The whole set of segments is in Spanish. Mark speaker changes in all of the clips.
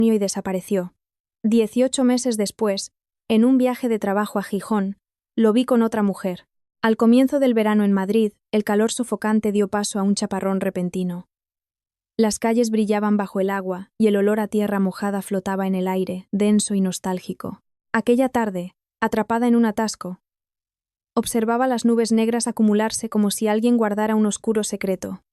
Speaker 1: y desapareció. 18 meses después, en un viaje de trabajo a Gijón, lo vi con otra mujer. Al comienzo del verano en Madrid, el calor sofocante dio paso a un chaparrón repentino. Las calles brillaban bajo el agua y el olor a tierra mojada flotaba en el aire, denso y nostálgico. Aquella tarde, atrapada en un atasco, observaba las nubes negras acumularse como si alguien guardara un oscuro secreto.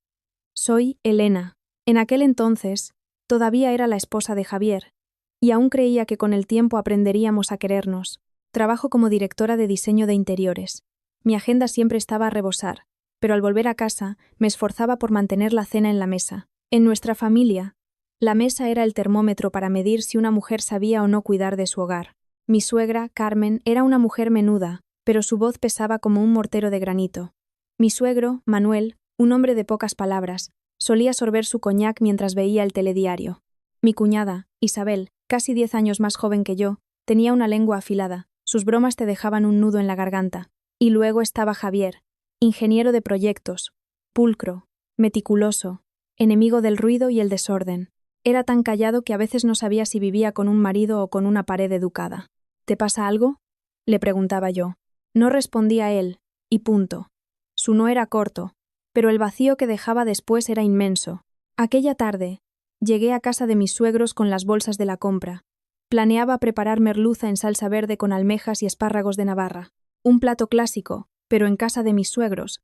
Speaker 1: Soy Elena. En aquel entonces, todavía era la esposa de Javier, y aún creía que con el tiempo aprenderíamos a querernos. Trabajo como directora de diseño de interiores. Mi agenda siempre estaba a rebosar, pero al volver a casa me esforzaba por mantener la cena en la mesa. En nuestra familia, la mesa era el termómetro para medir si una mujer sabía o no cuidar de su hogar. Mi suegra, Carmen, era una mujer menuda, pero su voz pesaba como un mortero de granito. Mi suegro, Manuel, un hombre de pocas palabras, solía sorber su coñac mientras veía el telediario. Mi cuñada, Isabel, casi 10 años más joven que yo, tenía una lengua afilada, sus bromas te dejaban un nudo en la garganta. Y luego estaba Javier, ingeniero de proyectos, pulcro, meticuloso, enemigo del ruido y el desorden. Era tan callado que a veces no sabía si vivía con un marido o con una pared educada. ¿Te pasa algo?, le preguntaba yo. No respondía él, y punto. Su no era corto, pero el vacío que dejaba después era inmenso. Aquella tarde, llegué a casa de mis suegros con las bolsas de la compra. Planeaba preparar merluza en salsa verde con almejas y espárragos de Navarra. Un plato clásico, pero en casa de mis suegros.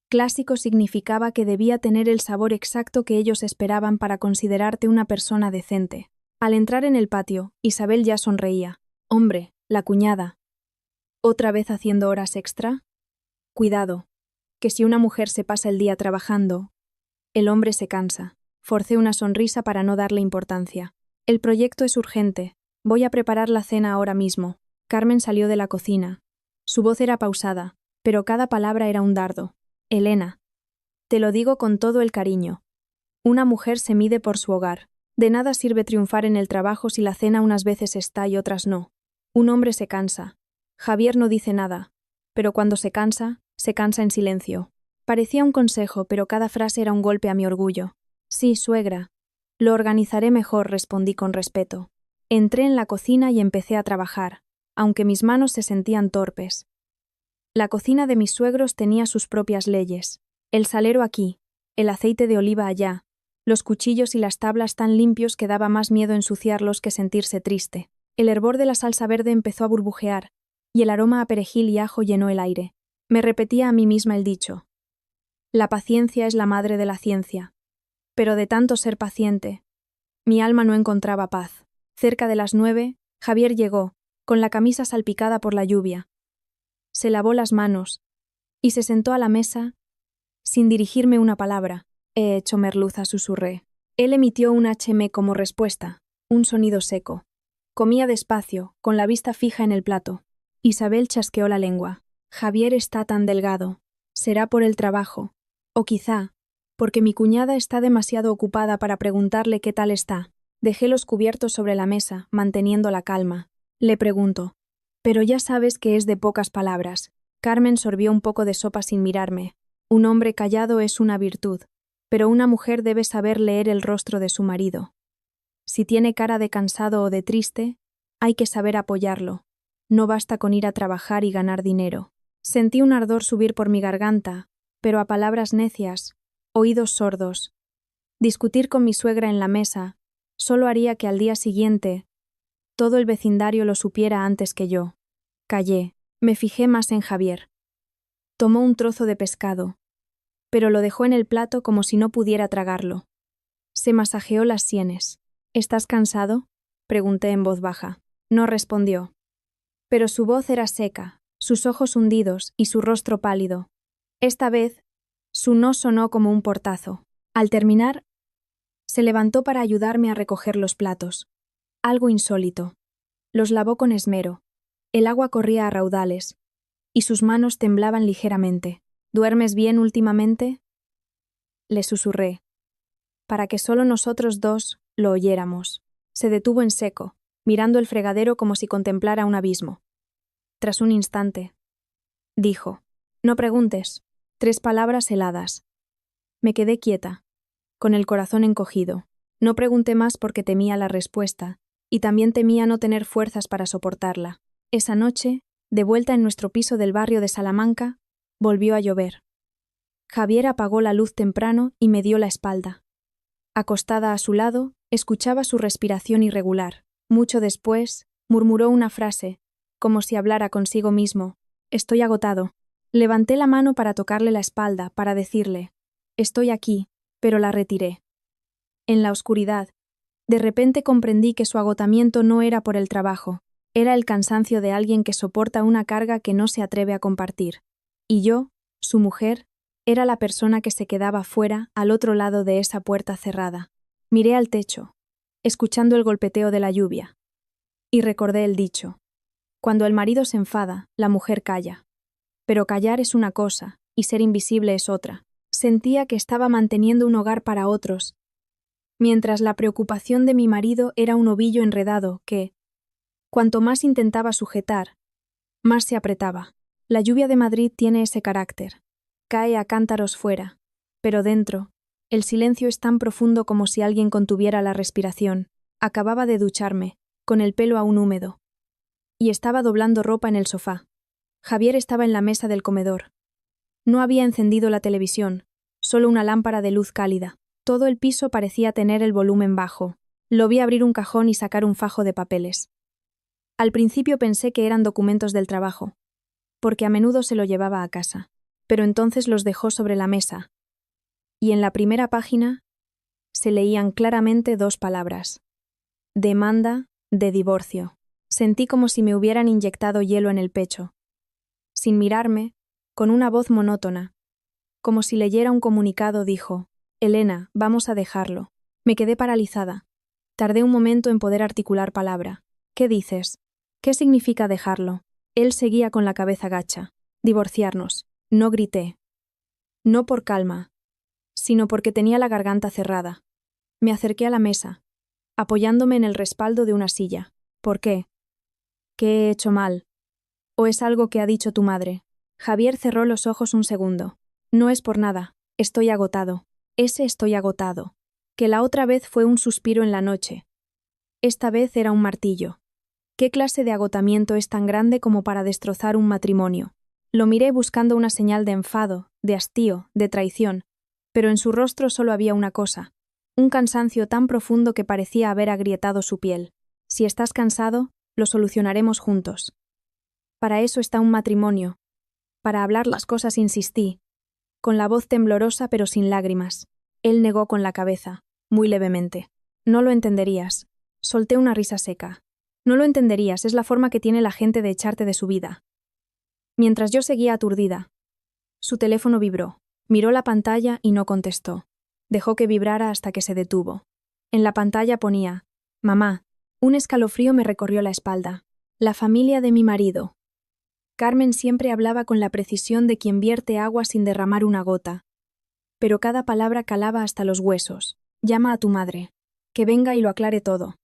Speaker 1: Clásico significaba que debía tener el sabor exacto que ellos esperaban para considerarte una persona decente. Al entrar en el patio, Isabel ya sonreía. Hombre, la cuñada. ¿Otra vez haciendo horas extra? Cuidado, que si una mujer se pasa el día trabajando, el hombre se cansa. Forcé una sonrisa para no darle importancia. El proyecto es urgente. Voy a preparar la cena ahora mismo. Carmen salió de la cocina. Su voz era pausada, pero cada palabra era un dardo. Elena, te lo digo con todo el cariño. Una mujer se mide por su hogar. De nada sirve triunfar en el trabajo si la cena unas veces está y otras no. Un hombre se cansa. Javier no dice nada, pero cuando se cansa en silencio. Parecía un consejo, pero cada frase era un golpe a mi orgullo. Sí, suegra. Lo organizaré mejor, respondí con respeto. Entré en la cocina y empecé a trabajar, aunque mis manos se sentían torpes. La cocina de mis suegros tenía sus propias leyes. El salero aquí, el aceite de oliva allá, los cuchillos y las tablas tan limpios que daba más miedo ensuciarlos que sentirse triste. El hervor de la salsa verde empezó a burbujear, y el aroma a perejil y ajo llenó el aire. Me repetía a mí misma el dicho. La paciencia es la madre de la ciencia. Pero de tanto ser paciente, mi alma no encontraba paz. Cerca de las 9, Javier llegó, con la camisa salpicada por la lluvia. Se lavó las manos y se sentó a la mesa sin dirigirme una palabra. He hecho merluza, susurré. Él emitió un HM como respuesta, un sonido seco. Comía despacio, con la vista fija en el plato. Isabel chasqueó la lengua. Javier está tan delgado. Será por el trabajo. O quizá, porque mi cuñada está demasiado ocupada para preguntarle qué tal está. Dejé los cubiertos sobre la mesa, manteniendo la calma. Le pregunto. Pero ya sabes que es de pocas palabras. Carmen sorbió un poco de sopa sin mirarme. Un hombre callado es una virtud, pero una mujer debe saber leer el rostro de su marido. Si tiene cara de cansado o de triste, hay que saber apoyarlo. No basta con ir a trabajar y ganar dinero. Sentí un ardor subir por mi garganta, pero a palabras necias, oídos sordos. Discutir con mi suegra en la mesa solo haría que al día siguiente todo el vecindario lo supiera antes que yo. Callé, me fijé más en Javier. Tomó un trozo de pescado, pero lo dejó en el plato como si no pudiera tragarlo. Se masajeó las sienes. ¿Estás cansado?, pregunté en voz baja. No respondió. Pero su voz era seca, sus ojos hundidos y su rostro pálido. Esta vez, su no sonó como un portazo. Al terminar, se levantó para ayudarme a recoger los platos. Algo insólito. Los lavó con esmero. El agua corría a raudales, y sus manos temblaban ligeramente. ¿Duermes bien últimamente?, le susurré, para que solo nosotros dos lo oyéramos. Se detuvo en seco, mirando el fregadero como si contemplara un abismo. Tras un instante, dijo, «No preguntes». 3 palabras heladas. Me quedé quieta, con el corazón encogido. No pregunté más porque temía la respuesta, y también temía no tener fuerzas para soportarla. Esa noche, de vuelta en nuestro piso del barrio de Salamanca, volvió a llover. Javier apagó la luz temprano y me dio la espalda. Acostada a su lado, escuchaba su respiración irregular. Mucho después, murmuró una frase, como si hablara consigo mismo. Estoy agotado. Levanté la mano para tocarle la espalda, para decirle, estoy aquí, pero la retiré. En la oscuridad, de repente comprendí que su agotamiento no era por el trabajo, era el cansancio de alguien que soporta una carga que no se atreve a compartir. Y yo, su mujer, era la persona que se quedaba fuera, al otro lado de esa puerta cerrada. Miré al techo, escuchando el golpeteo de la lluvia. Y recordé el dicho. Cuando el marido se enfada, la mujer calla. Pero callar es una cosa, y ser invisible es otra. Sentía que estaba manteniendo un hogar para otros, mientras la preocupación de mi marido era un ovillo enredado que, cuanto más intentaba sujetar, más se apretaba. La lluvia de Madrid tiene ese carácter. Cae a cántaros fuera, pero dentro, el silencio es tan profundo como si alguien contuviera la respiración. Acababa de ducharme, con el pelo aún húmedo, y estaba doblando ropa en el sofá. Javier estaba en la mesa del comedor. No había encendido la televisión, solo una lámpara de luz cálida. Todo el piso parecía tener el volumen bajo. Lo vi abrir un cajón y sacar un fajo de papeles. Al principio pensé que eran documentos del trabajo, porque a menudo se lo llevaba a casa, pero entonces los dejó sobre la mesa, y en la primera página se leían claramente dos palabras: demanda de divorcio. Sentí como si me hubieran inyectado hielo en el pecho. Sin mirarme, con una voz monótona, como si leyera un comunicado, dijo: Elena, vamos a dejarlo. Me quedé paralizada. Tardé un momento en poder articular palabra. ¿Qué dices? ¿Qué significa dejarlo? Él seguía con la cabeza gacha. Divorciarnos. No grité. No por calma, sino porque tenía la garganta cerrada. Me acerqué a la mesa, apoyándome en el respaldo de una silla. ¿Por qué? ¿Qué he hecho mal? ¿O es algo que ha dicho tu madre? Javier cerró los ojos un segundo. No es por nada. Estoy agotado. Estoy agotado. Que la otra vez fue un suspiro en la noche. Esta vez era un martillo. ¿Qué clase de agotamiento es tan grande como para destrozar un matrimonio? Lo miré buscando una señal de enfado, de hastío, de traición, pero en su rostro solo había una cosa, un cansancio tan profundo que parecía haber agrietado su piel. Si estás cansado, lo solucionaremos juntos. Para eso está un matrimonio. Para hablar las cosas insistí, con la voz temblorosa pero sin lágrimas. Él negó con la cabeza, muy levemente. No lo entenderías. Solté una risa seca. No lo entenderías, es la forma que tiene la gente de echarte de su vida. Mientras yo seguía aturdida, su teléfono vibró. Miró la pantalla y no contestó. Dejó que vibrara hasta que se detuvo. En la pantalla ponía: Mamá. Un escalofrío me recorrió la espalda. La familia de mi marido. Carmen siempre hablaba con la precisión de quien vierte agua sin derramar una gota. Pero cada palabra calaba hasta los huesos. Llama a tu madre. Que venga y lo aclare todo.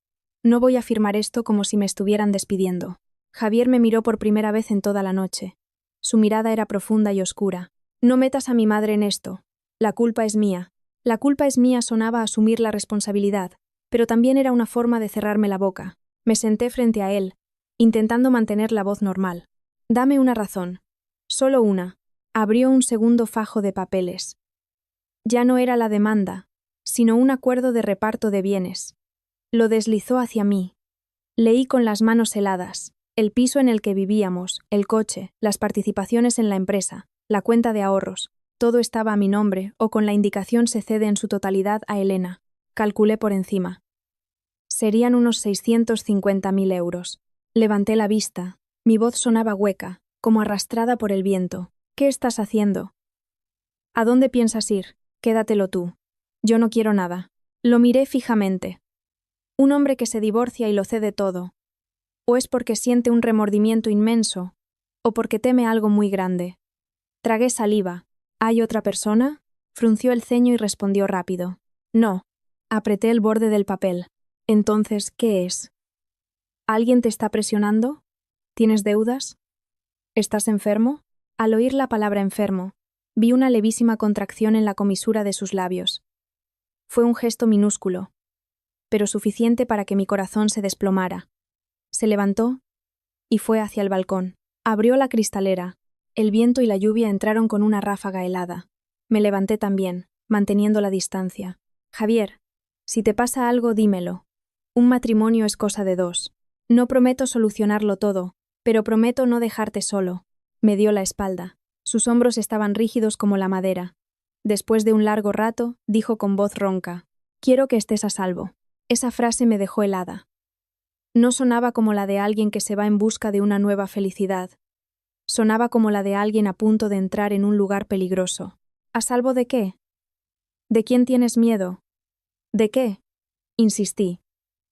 Speaker 1: No voy a firmar esto como si me estuvieran despidiendo. Javier me miró por primera vez en toda la noche. Su mirada era profunda y oscura. No metas a mi madre en esto. La culpa es mía. La culpa es mía sonaba a asumir la responsabilidad, pero también era una forma de cerrarme la boca. Me senté frente a él, intentando mantener la voz normal. Dame una razón. Solo una. Abrió un segundo fajo de papeles. Ya no era la demanda, sino un acuerdo de reparto de bienes. Lo deslizó hacia mí. Leí con las manos heladas. El piso en el que vivíamos, el coche, las participaciones en la empresa, la cuenta de ahorros. Todo estaba a mi nombre, o con la indicación se cede en su totalidad a Elena. Calculé por encima. Serían unos 650.000 euros. Levanté la vista. Mi voz sonaba hueca, como arrastrada por el viento. ¿Qué estás haciendo? ¿A dónde piensas ir? Quédatelo tú. Yo no quiero nada. Lo miré fijamente. Un hombre que se divorcia y lo cede todo. O es porque siente un remordimiento inmenso, o porque teme algo muy grande. Tragué saliva. ¿Hay otra persona? Frunció el ceño y respondió rápido. No. Apreté el borde del papel. Entonces, ¿qué es? ¿Alguien te está presionando? ¿Tienes deudas? ¿Estás enfermo? Al oír la palabra enfermo, vi una levísima contracción en la comisura de sus labios. Fue un gesto minúsculo, pero suficiente para que mi corazón se desplomara. Se levantó y fue hacia el balcón. Abrió la cristalera. El viento y la lluvia entraron con una ráfaga helada. Me levanté también, manteniendo la distancia. Javier, si te pasa algo, dímelo. Un matrimonio es cosa de dos. No prometo solucionarlo todo, pero prometo no dejarte solo. Me dio la espalda. Sus hombros estaban rígidos como la madera. Después de un largo rato, dijo con voz ronca: «Quiero que estés a salvo». Esa frase me dejó helada. No sonaba como la de alguien que se va en busca de una nueva felicidad. Sonaba como la de alguien a punto de entrar en un lugar peligroso. ¿A salvo de qué? ¿De quién tienes miedo? ¿De qué? Insistí.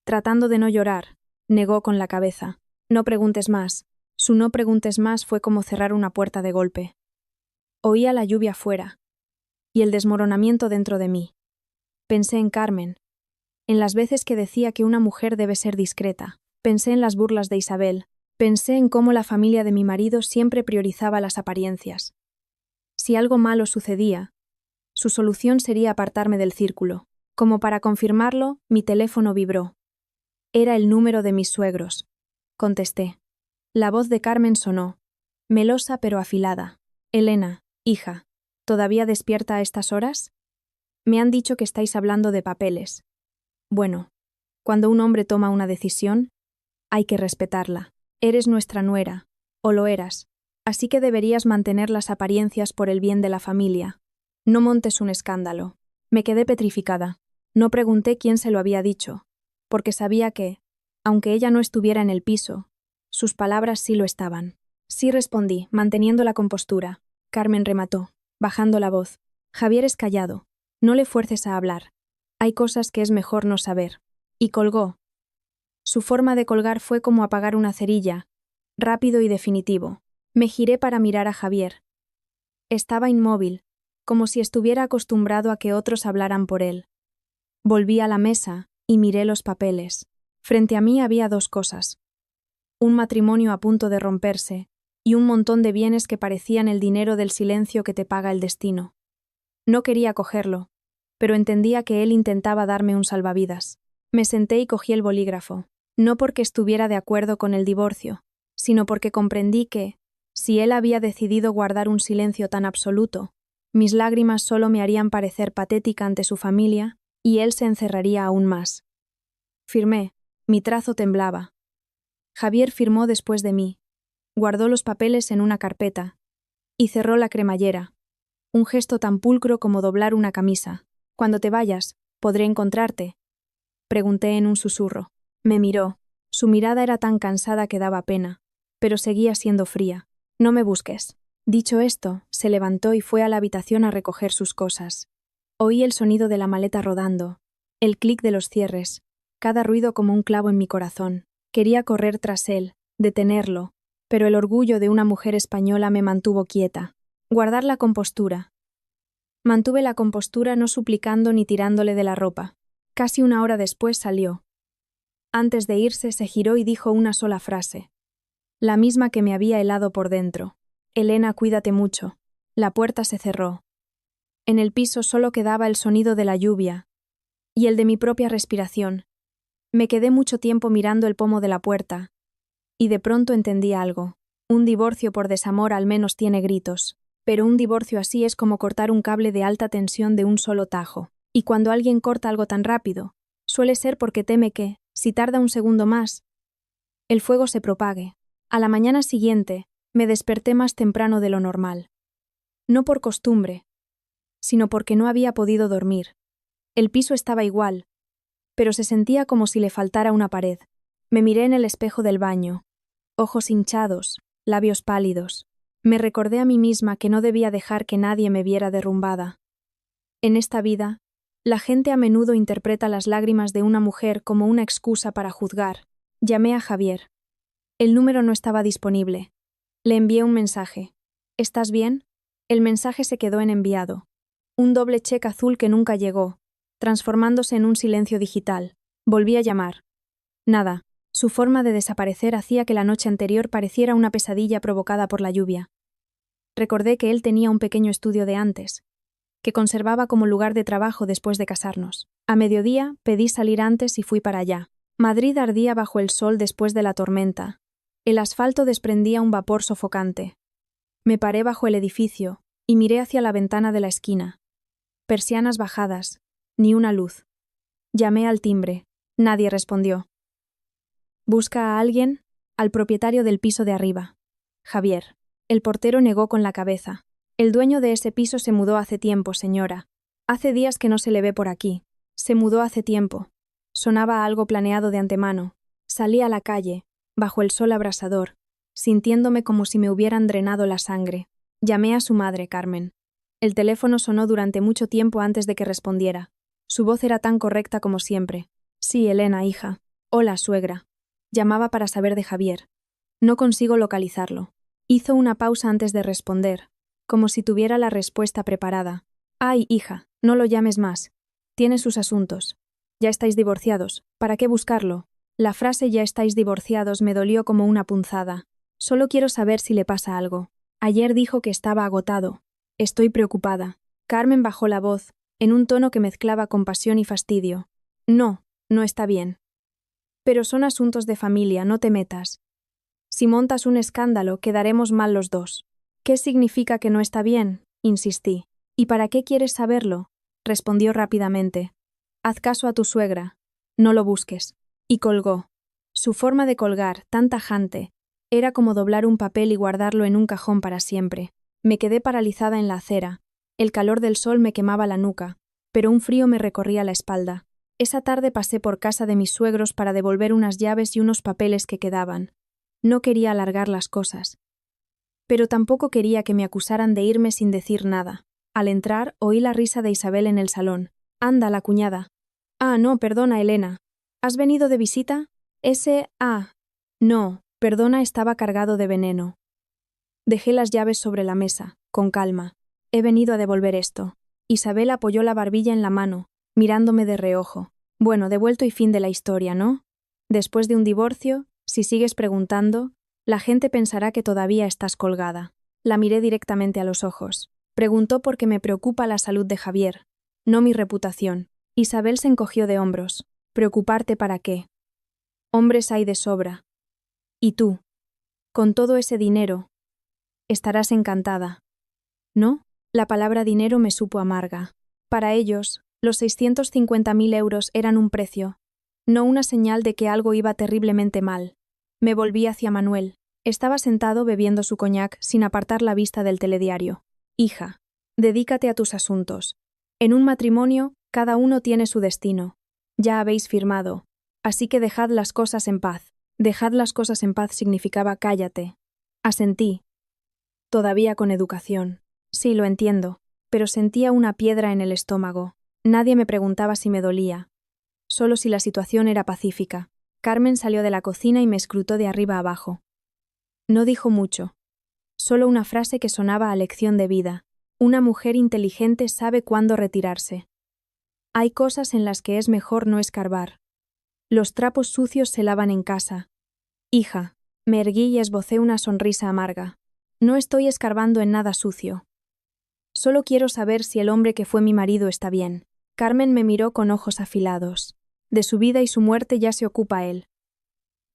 Speaker 1: Tratando de no llorar, negó con la cabeza. No preguntes más. Su no preguntes más fue como cerrar una puerta de golpe. Oía la lluvia fuera y el desmoronamiento dentro de mí. Pensé en Carmen, en las veces que decía que una mujer debe ser discreta. Pensé en las burlas de Isabel. Pensé en cómo la familia de mi marido siempre priorizaba las apariencias. Si algo malo sucedía, su solución sería apartarme del círculo. Como para confirmarlo, mi teléfono vibró. Era el número de mis suegros. Contesté. La voz de Carmen sonó, melosa pero afilada. «Elena, hija, ¿todavía despierta a estas horas? Me han dicho que estáis hablando de papeles. Bueno, cuando un hombre toma una decisión, hay que respetarla. Eres nuestra nuera, o lo eras, así que deberías mantener las apariencias por el bien de la familia. No montes un escándalo». Me quedé petrificada. No pregunté quién se lo había dicho, porque sabía que, aunque ella no estuviera en el piso, sus palabras sí lo estaban. Sí, respondí, manteniendo la compostura. Carmen remató, bajando la voz. «Javier es callado. No le fuerces a hablar. Hay cosas que es mejor no saber». Y colgó. Su forma de colgar fue como apagar una cerilla, rápido y definitivo. Me giré para mirar a Javier. Estaba inmóvil, como si estuviera acostumbrado a que otros hablaran por él. Volví a la mesa y miré los papeles. Frente a mí había dos cosas: un matrimonio a punto de romperse y un montón de bienes que parecían el dinero del silencio que te paga el destino. No quería cogerlo, pero entendía que él intentaba darme un salvavidas. Me senté y cogí el bolígrafo, no porque estuviera de acuerdo con el divorcio, sino porque comprendí que, si él había decidido guardar un silencio tan absoluto, mis lágrimas solo me harían parecer patética ante su familia y él se encerraría aún más. Firmé, mi trazo temblaba. Javier firmó después de mí, guardó los papeles en una carpeta y cerró la cremallera, un gesto tan pulcro como doblar una camisa. «Cuando te vayas, ¿podré encontrarte?», pregunté en un susurro. Me miró. Su mirada era tan cansada que daba pena, pero seguía siendo fría. «No me busques». Dicho esto, se levantó y fue a la habitación a recoger sus cosas. Oí el sonido de la maleta rodando, el clic de los cierres, cada ruido como un clavo en mi corazón. Quería correr tras él, detenerlo, pero el orgullo de una mujer española me mantuvo quieta. Guardar la compostura. Mantuve la compostura no suplicando ni tirándole de la ropa. Casi una hora después salió. Antes de irse se giró y dijo una sola frase, la misma que me había helado por dentro. «Elena, cuídate mucho». La puerta se cerró. En el piso solo quedaba el sonido de la lluvia y el de mi propia respiración. Me quedé mucho tiempo mirando el pomo de la puerta y de pronto entendí algo. Un divorcio por desamor al menos tiene gritos, pero un divorcio así es como cortar un cable de alta tensión de un solo tajo. Y cuando alguien corta algo tan rápido, suele ser porque teme que, si tarda un segundo más, el fuego se propague. A la mañana siguiente, me desperté más temprano de lo normal. No por costumbre, sino porque no había podido dormir. El piso estaba igual, pero se sentía como si le faltara una pared. Me miré en el espejo del baño. Ojos hinchados, labios pálidos. Me recordé a mí misma que no debía dejar que nadie me viera derrumbada. En esta vida, la gente a menudo interpreta las lágrimas de una mujer como una excusa para juzgar. Llamé a Javier. El número no estaba disponible. Le envié un mensaje. «¿Estás bien?». El mensaje se quedó en enviado. Un doble check azul que nunca llegó, transformándose en un silencio digital. Volví a llamar. Nada. Su forma de desaparecer hacía que la noche anterior pareciera una pesadilla provocada por la lluvia. Recordé que él tenía un pequeño estudio de antes. que conservaba como lugar de trabajo después de casarnos. A mediodía pedí salir antes y fui para allá. Madrid ardía bajo el sol después de la tormenta. El asfalto desprendía un vapor sofocante. Me paré bajo el edificio y miré hacia la ventana de la esquina. Persianas bajadas, ni una luz. Llamé al timbre. Nadie respondió. ¿Busca a alguien? Al propietario del piso de arriba. Javier. El portero negó con la cabeza. El dueño de ese piso se mudó hace tiempo, señora. Hace días que no se le ve por aquí. Se mudó hace tiempo. Sonaba algo planeado de antemano. Salí a la calle, bajo el sol abrasador, sintiéndome como si me hubieran drenado la sangre. Llamé a su madre, Carmen. El teléfono sonó durante mucho tiempo antes de que respondiera. Su voz era tan correcta como siempre. Sí, Elena, hija. Hola, suegra. Llamaba para saber de Javier. No consigo localizarlo. Hizo una pausa antes de responder, como si tuviera la respuesta preparada. Ay, hija, no lo llames más. Tiene sus asuntos. Ya estáis divorciados. ¿Para qué buscarlo? La frase "ya estáis divorciados" me dolió como una punzada. Solo quiero saber si le pasa algo. Ayer dijo que estaba agotado. Estoy preocupada. Carmen bajó la voz, en un tono que mezclaba compasión y fastidio. No, no está bien. Pero son asuntos de familia, no te metas. Si montas un escándalo, quedaremos mal los dos. ¿Qué significa que no está bien? Insistí. ¿Y para qué quieres saberlo? Respondió rápidamente. Haz caso a tu suegra. No lo busques. Y colgó. Su forma de colgar, tan tajante, era como doblar un papel y guardarlo en un cajón para siempre. Me quedé paralizada en la acera. El calor del sol me quemaba la nuca, pero un frío me recorría la espalda. Esa tarde pasé por casa de mis suegros para devolver unas llaves y unos papeles que quedaban. No quería alargar las cosas. Pero tampoco quería que me acusaran de irme sin decir nada. Al entrar, oí la risa de Isabel en el salón. Anda, la cuñada. Ah, no, perdona, Elena. ¿Has venido de visita? No, perdona, estaba cargado de veneno. Dejé las llaves sobre la mesa, con calma. He venido a devolver esto. Isabel apoyó la barbilla en la mano, mirándome de reojo. Bueno, devuelto y fin de la historia, ¿no? Después de un divorcio, si sigues preguntando, la gente pensará que todavía estás colgada. La miré directamente a los ojos. Preguntó porque me preocupa la salud de Javier, no mi reputación. Isabel se encogió de hombros. ¿Preocuparte para qué? Hombres hay de sobra. ¿Y tú? Con todo ese dinero, estarás encantada. ¿No? La palabra dinero me supo amarga. Para ellos, los 650.000 euros eran un precio, no una señal de que algo iba terriblemente mal. Me volví hacia Manuel. Estaba sentado bebiendo su coñac sin apartar la vista del telediario. Hija, dedícate a tus asuntos. En un matrimonio, cada uno tiene su destino. Ya habéis firmado. Así que dejad las cosas en paz. Dejad las cosas en paz significaba cállate. Asentí. Todavía con educación. Sí, lo entiendo, pero sentía una piedra en el estómago. Nadie me preguntaba si me dolía. Solo si la situación era pacífica. Carmen salió de la cocina y me escrutó de arriba abajo. No dijo mucho. Solo una frase que sonaba a lección de vida. Una mujer inteligente sabe cuándo retirarse. Hay cosas en las que es mejor no escarbar. Los trapos sucios se lavan en casa. Hija, me erguí y esbocé una sonrisa amarga. No estoy escarbando en nada sucio. Solo quiero saber si el hombre que fue mi marido está bien. Carmen me miró con ojos afilados. De su vida y su muerte ya se ocupa él.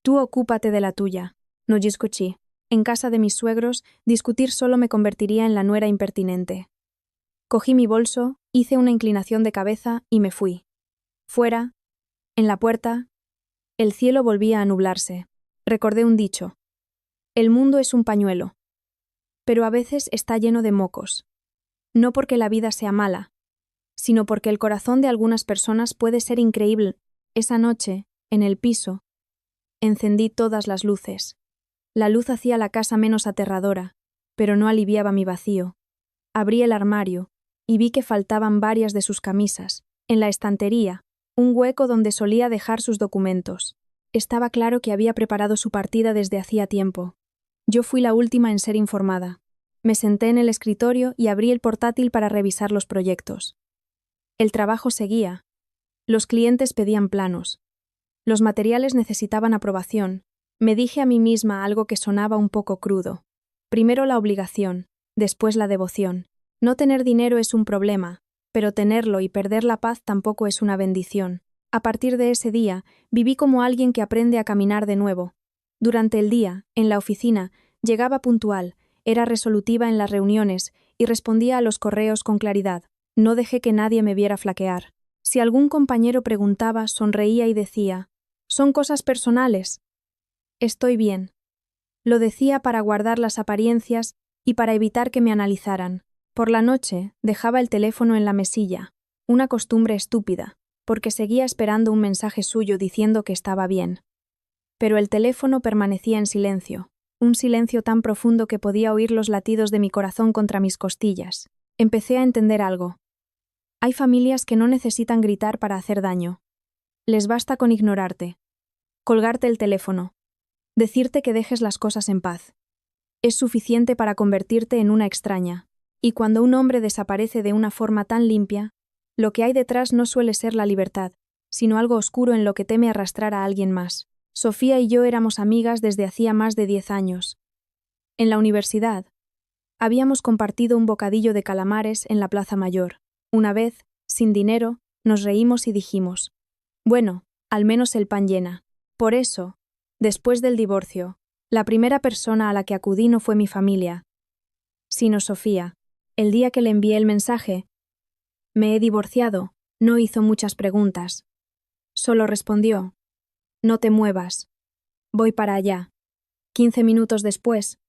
Speaker 1: Tú ocúpate de la tuya. No discutí. En casa de mis suegros, discutir solo me convertiría en la nuera impertinente. Cogí mi bolso, hice una inclinación de cabeza y me fui. Fuera, en la puerta, el cielo volvía a nublarse. Recordé un dicho. El mundo es un pañuelo. Pero a veces está lleno de mocos. No porque la vida sea mala, sino porque el corazón de algunas personas puede ser increíble. Esa noche, en el piso, encendí todas las luces. La luz hacía la casa menos aterradora, pero no aliviaba mi vacío. Abrí el armario y vi que faltaban varias de sus camisas. En la estantería, un hueco donde solía dejar sus documentos. Estaba claro que había preparado su partida desde hacía tiempo. Yo fui la última en ser informada. Me senté en el escritorio y abrí el portátil para revisar los proyectos. El trabajo seguía. Los clientes pedían planos. Los materiales necesitaban aprobación. Me dije a mí misma algo que sonaba un poco crudo. Primero la obligación, después la devoción. No tener dinero es un problema, pero tenerlo y perder la paz tampoco es una bendición. A partir de ese día, viví como alguien que aprende a caminar de nuevo. Durante el día, en la oficina, llegaba puntual, era resolutiva en las reuniones y respondía a los correos con claridad. No dejé que nadie me viera flaquear. Si algún compañero preguntaba, sonreía y decía: «Son cosas personales». Estoy bien. Lo decía para guardar las apariencias y para evitar que me analizaran. Por la noche, dejaba el teléfono en la mesilla, una costumbre estúpida, porque seguía esperando un mensaje suyo diciendo que estaba bien. Pero el teléfono permanecía en silencio, un silencio tan profundo que podía oír los latidos de mi corazón contra mis costillas. Empecé a entender algo. Hay familias que no necesitan gritar para hacer daño. Les basta con ignorarte, colgarte el teléfono, decirte que dejes las cosas en paz. Es suficiente para convertirte en una extraña. Y cuando un hombre desaparece de una forma tan limpia, lo que hay detrás no suele ser la libertad, sino algo oscuro en lo que teme arrastrar a alguien más. Sofía y yo éramos amigas desde hacía más de 10 años. En la universidad, habíamos compartido un bocadillo de calamares en la Plaza Mayor. Una vez, sin dinero, nos reímos y dijimos: «Bueno, al menos el pan llena». Por eso, después del divorcio, la primera persona a la que acudí no fue mi familia, sino Sofía. El día que le envié el mensaje: «Me he divorciado», no hizo muchas preguntas. Solo respondió: «No te muevas. Voy para allá». 15 minutos después,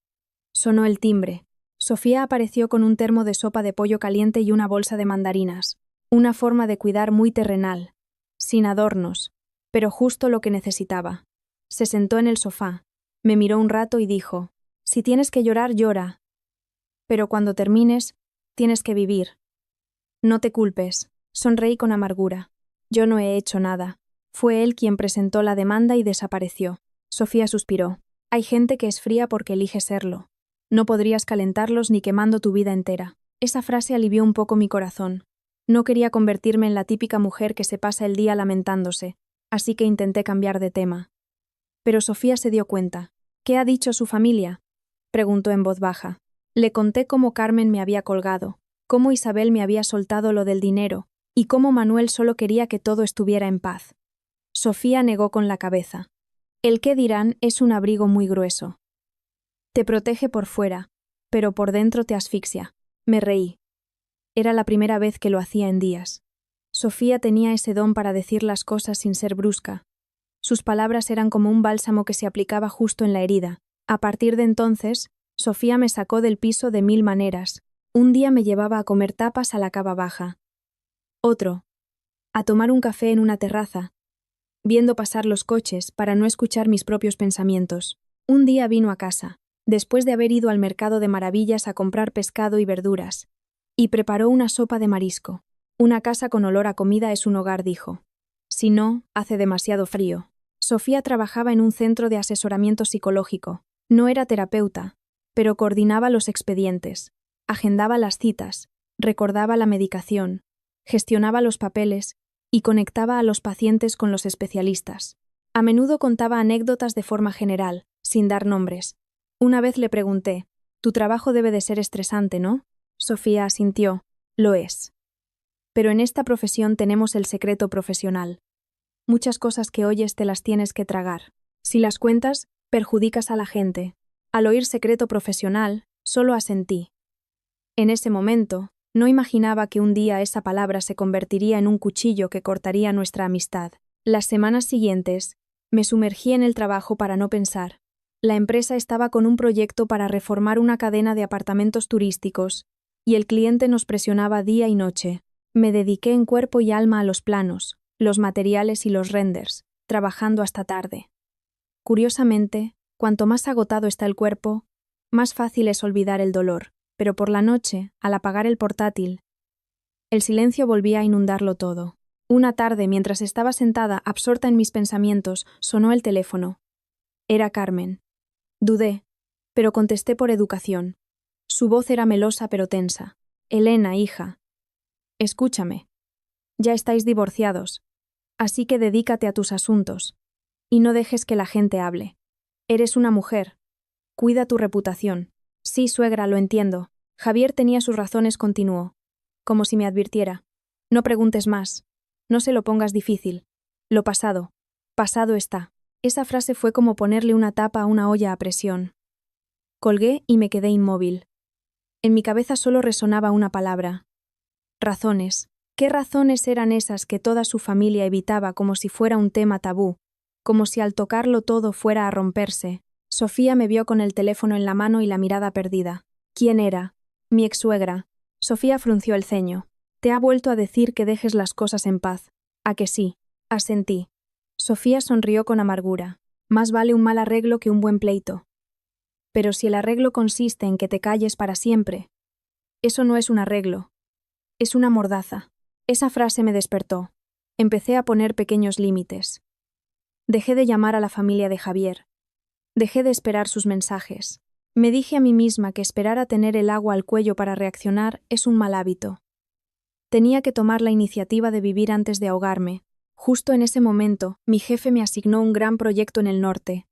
Speaker 1: sonó el timbre. Sofía apareció con un termo de sopa de pollo caliente y una bolsa de mandarinas. Una forma de cuidar muy terrenal, sin adornos, pero justo lo que necesitaba. Se sentó en el sofá, me miró un rato y dijo: «Si tienes que llorar, llora. Pero cuando termines, tienes que vivir. No te culpes». Sonreí con amargura. Yo no he hecho nada. Fue él quien presentó la demanda y desapareció. Sofía suspiró. Hay gente que es fría porque elige serlo. No podrías calentarlos ni quemando tu vida entera. Esa frase alivió un poco mi corazón. No quería convertirme en la típica mujer que se pasa el día lamentándose, así que intenté cambiar de tema. Pero Sofía se dio cuenta. «¿Qué ha dicho su familia?», preguntó en voz baja. Le conté cómo Carmen me había colgado, cómo Isabel me había soltado lo del dinero, y cómo Manuel solo quería que todo estuviera en paz. Sofía negó con la cabeza. «El qué dirán es un abrigo muy grueso. Te protege por fuera, pero por dentro te asfixia». Me reí. Era la primera vez que lo hacía en días. Sofía tenía ese don para decir las cosas sin ser brusca. Sus palabras eran como un bálsamo que se aplicaba justo en la herida. A partir de entonces, Sofía me sacó del piso de 1000 maneras. Un día me llevaba a comer tapas a la cava baja. Otro, a tomar un café en una terraza, viendo pasar los coches para no escuchar mis propios pensamientos. Un día vino a casa, después de haber ido al mercado de Maravillas a comprar pescado y verduras, y preparó una sopa de marisco. «Una casa con olor a comida es un hogar», dijo. «Si no, hace demasiado frío». Sofía trabajaba en un centro de asesoramiento psicológico. No era terapeuta, pero coordinaba los expedientes, agendaba las citas, recordaba la medicación, gestionaba los papeles y conectaba a los pacientes con los especialistas. A menudo contaba anécdotas de forma general, sin dar nombres. Una vez le pregunté: «Tu trabajo debe de ser estresante, ¿no?». Sofía asintió: «Lo es. Pero en esta profesión tenemos el secreto profesional. Muchas cosas que oyes te las tienes que tragar. Si las cuentas, perjudicas a la gente. Al oír secreto profesional, solo asentí. En ese momento, no imaginaba que un día esa palabra se convertiría en un cuchillo que cortaría nuestra amistad. Las semanas siguientes, me sumergí en el trabajo para no pensar. La empresa estaba con un proyecto para reformar una cadena de apartamentos turísticos, y el cliente nos presionaba día y noche. Me dediqué en cuerpo y alma a los planos, los materiales y los renders, trabajando hasta tarde. Curiosamente, cuanto más agotado está el cuerpo, más fácil es olvidar el dolor, pero por la noche, al apagar el portátil, el silencio volvía a inundarlo todo. Una tarde, mientras estaba sentada, absorta en mis pensamientos, sonó el teléfono. Era Carmen. Dudé, pero contesté por educación. Su voz era melosa pero tensa. «Elena, hija. Escúchame. Ya estáis divorciados, así que dedícate a tus asuntos. Y no dejes que la gente hable. Eres una mujer. Cuida tu reputación». «Sí, suegra, lo entiendo». Javier tenía sus razones, continuó, como si me advirtiera. No preguntes más. No se lo pongas difícil. Lo pasado. Pasado está. Esa frase fue como ponerle una tapa a una olla a presión. Colgué y me quedé inmóvil. En mi cabeza solo resonaba una palabra. Razones. ¿Qué razones eran esas que toda su familia evitaba como si fuera un tema tabú, como si al tocarlo todo fuera a romperse? Sofía me vio con el teléfono en la mano y la mirada perdida. ¿Quién era? Mi ex-suegra. Sofía frunció el ceño. Te ha vuelto a decir que dejes las cosas en paz. ¿A que sí? Asentí. Sofía sonrió con amargura. Más vale un mal arreglo que un buen pleito. Pero si el arreglo consiste en que te calles para siempre, eso no es un arreglo. Es una mordaza. Esa frase me despertó. Empecé a poner pequeños límites. Dejé de llamar a la familia de Javier. Dejé de esperar sus mensajes. Me dije a mí misma que esperar a tener el agua al cuello para reaccionar es un mal hábito. Tenía que tomar la iniciativa de vivir antes de ahogarme. Justo en ese momento, mi jefe me asignó un gran proyecto en el norte.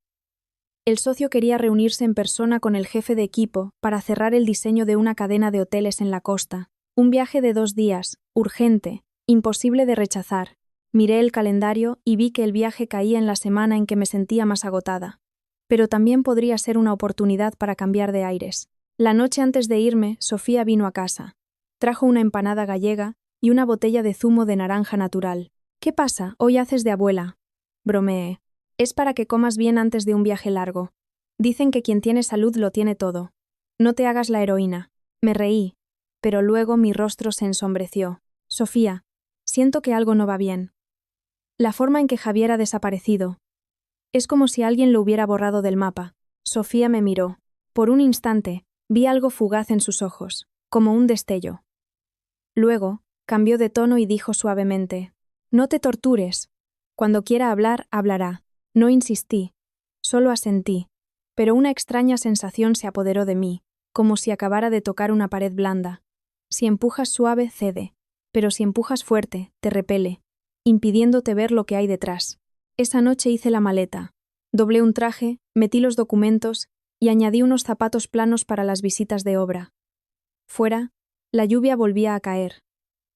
Speaker 1: El socio quería reunirse en persona con el jefe de equipo para cerrar el diseño de una cadena de hoteles en la costa. Un viaje de 2 días, urgente, imposible de rechazar. Miré el calendario y vi que el viaje caía en la semana en que me sentía más agotada. Pero también podría ser una oportunidad para cambiar de aires. La noche antes de irme, Sofía vino a casa. Trajo una empanada gallega y una botella de zumo de naranja natural. ¿Qué pasa? Hoy haces de abuela. Bromeé. Es para que comas bien antes de un viaje largo. Dicen que quien tiene salud lo tiene todo. No te hagas la heroína. Me reí, pero luego mi rostro se ensombreció. Sofía, siento que algo no va bien. La forma en que Javier ha desaparecido. Es como si alguien lo hubiera borrado del mapa. Sofía me miró. Por un instante, vi algo fugaz en sus ojos, como un destello. Luego, cambió de tono y dijo suavemente: No te tortures. Cuando quiera hablar, hablará. No insistí, solo asentí, pero una extraña sensación se apoderó de mí, como si acabara de tocar una pared blanda. Si empujas suave, cede, pero si empujas fuerte, te repele, impidiéndote ver lo que hay detrás. Esa noche hice la maleta, doblé un traje, metí los documentos y añadí unos zapatos planos para las visitas de obra. Fuera, la lluvia volvía a caer.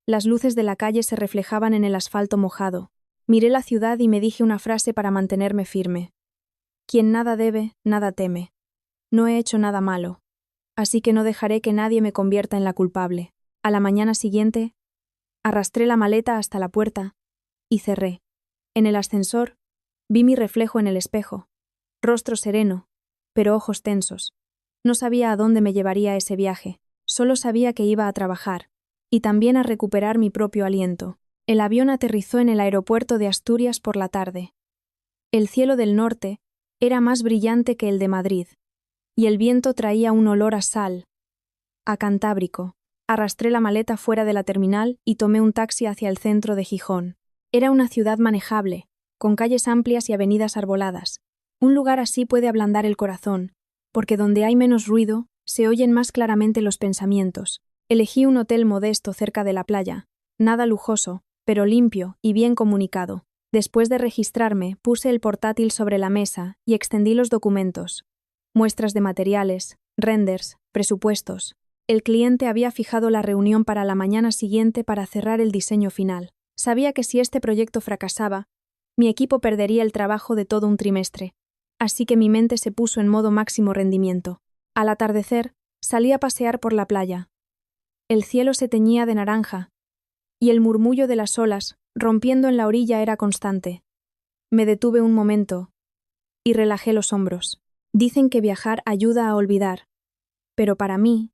Speaker 1: Las luces de la calle se reflejaban en el asfalto mojado. Miré la ciudad y me dije una frase para mantenerme firme. Quien nada debe, nada teme. No he hecho nada malo, así que no dejaré que nadie me convierta en la culpable. A la mañana siguiente, arrastré la maleta hasta la puerta y cerré. En el ascensor, vi mi reflejo en el espejo. Rostro sereno, pero ojos tensos. No sabía a dónde me llevaría ese viaje, solo sabía que iba a trabajar, y también a recuperar mi propio aliento. El avión aterrizó en el aeropuerto de Asturias por la tarde. El cielo del norte era más brillante que el de Madrid, y el viento traía un olor a sal, a cantábrico. Arrastré la maleta fuera de la terminal y tomé un taxi hacia el centro de Gijón. Era una ciudad manejable, con calles amplias y avenidas arboladas. Un lugar así puede ablandar el corazón, porque donde hay menos ruido, se oyen más claramente los pensamientos. Elegí un hotel modesto cerca de la playa, nada lujoso, pero limpio y bien comunicado. Después de registrarme, puse el portátil sobre la mesa y extendí los documentos. Muestras de materiales, renders, presupuestos. El cliente había fijado la reunión para la mañana siguiente para cerrar el diseño final. Sabía que si este proyecto fracasaba, mi equipo perdería el trabajo de todo un trimestre, así que mi mente se puso en modo máximo rendimiento. Al atardecer, salí a pasear por la playa. El cielo se teñía de naranja, y el murmullo de las olas, rompiendo en la orilla, era constante. Me detuve un momento y relajé los hombros. Dicen que viajar ayuda a olvidar, pero para mí,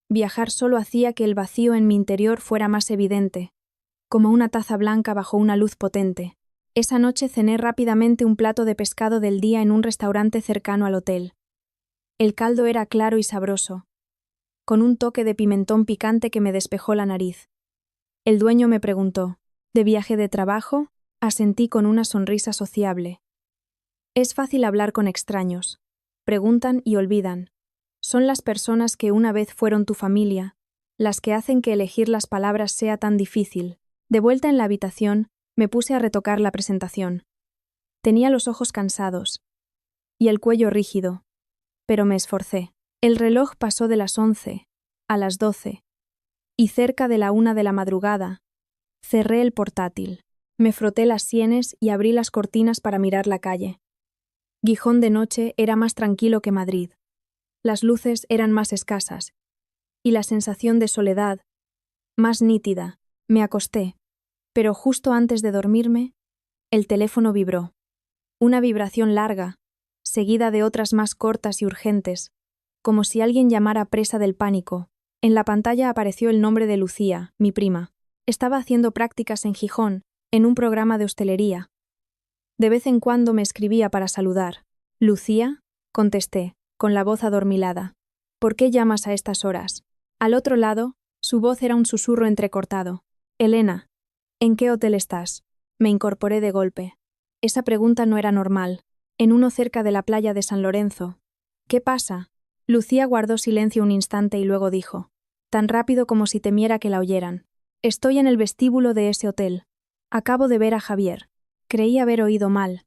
Speaker 1: viajar solo hacía que el vacío en mi interior fuera más evidente, como una taza blanca bajo una luz potente. Esa noche cené rápidamente un plato de pescado del día en un restaurante cercano al hotel. El caldo era claro y sabroso, con un toque de pimentón picante que me despejó la nariz. El dueño me preguntó: ¿de viaje de trabajo? Asentí con una sonrisa sociable. Es fácil hablar con extraños. Preguntan y olvidan. Son las personas que una vez fueron tu familia, las que hacen que elegir las palabras sea tan difícil. De vuelta en la habitación, me puse a retocar la presentación. Tenía los ojos cansados y el cuello rígido, pero me esforcé. El reloj pasó de las 11 a las 12, y cerca de la 1 de la madrugada, cerré el portátil, me froté las sienes y abrí las cortinas para mirar la calle. Gijón de noche era más tranquilo que Madrid. Las luces eran más escasas, y la sensación de soledad, más nítida. Me acosté, pero justo antes de dormirme, el teléfono vibró. Una vibración larga, seguida de otras más cortas y urgentes, como si alguien llamara presa del pánico. En la pantalla apareció el nombre de Lucía, mi prima. Estaba haciendo prácticas en Gijón, en un programa de hostelería. De vez en cuando me escribía para saludar. «¿Lucía?», contesté, con la voz adormilada. «¿Por qué llamas a estas horas?». Al otro lado, su voz era un susurro entrecortado. «Elena, ¿en qué hotel estás?». Me incorporé de golpe. Esa pregunta no era normal. En uno cerca de la playa de San Lorenzo. «¿Qué pasa?». Lucía guardó silencio un instante y luego dijo, tan rápido como si temiera que la oyeran. «Estoy en el vestíbulo de ese hotel. Acabo de ver a Javier». Creí haber oído mal.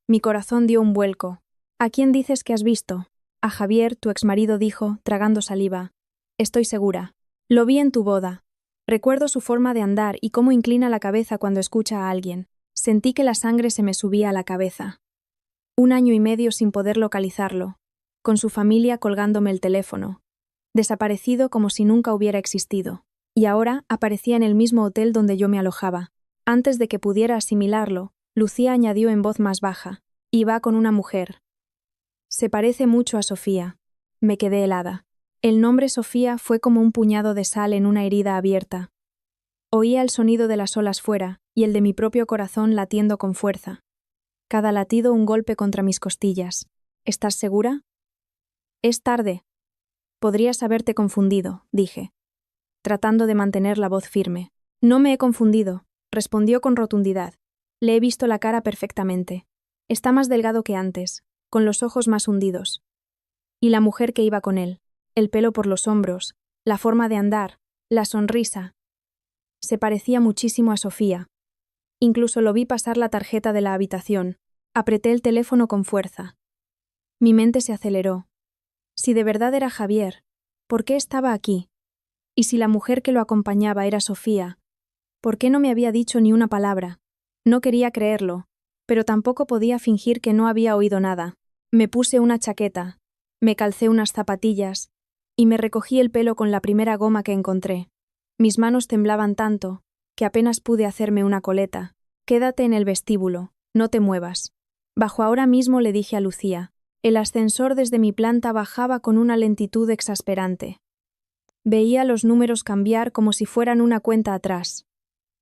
Speaker 1: Mi corazón dio un vuelco. «¿A quién dices que has visto?». «A Javier», tu exmarido dijo, tragando saliva. «Estoy segura. Lo vi en tu boda. Recuerdo su forma de andar y cómo inclina la cabeza cuando escucha a alguien. Sentí que la sangre se me subía a la cabeza». 1 año y medio sin poder localizarlo, con su familia colgándome el teléfono, desaparecido como si nunca hubiera existido, y ahora aparecía en el mismo hotel donde yo me alojaba. Antes de que pudiera asimilarlo, Lucía añadió en voz más baja, «Y va con una mujer». «Se parece mucho a Sofía». Me quedé helada. El nombre Sofía fue como un puñado de sal en una herida abierta. Oía el sonido de las olas fuera y el de mi propio corazón latiendo con fuerza. Cada latido un golpe contra mis costillas. «¿Estás segura?». «Es tarde». «Podrías haberte confundido», dije, tratando de mantener la voz firme. «No me he confundido», respondió con rotundidad. «Le he visto la cara perfectamente. Está más delgado que antes, con los ojos más hundidos». Y la mujer que iba con él, el pelo por los hombros, la forma de andar, la sonrisa. Se parecía muchísimo a Sofía. Incluso lo vi pasar la tarjeta de la habitación. Apreté el teléfono con fuerza. Mi mente se aceleró. Si de verdad era Javier, ¿por qué estaba aquí? Y si la mujer que lo acompañaba era Sofía, ¿por qué no me había dicho ni una palabra? No quería creerlo, pero tampoco podía fingir que no había oído nada. Me puse una chaqueta, me calcé unas zapatillas y me recogí el pelo con la primera goma que encontré. Mis manos temblaban tanto que apenas pude hacerme una coleta. «Quédate en el vestíbulo, no te muevas». Bajo ahora mismo, le dije a Lucía. El ascensor desde mi planta bajaba con una lentitud exasperante. Veía los números cambiar como si fueran una cuenta atrás.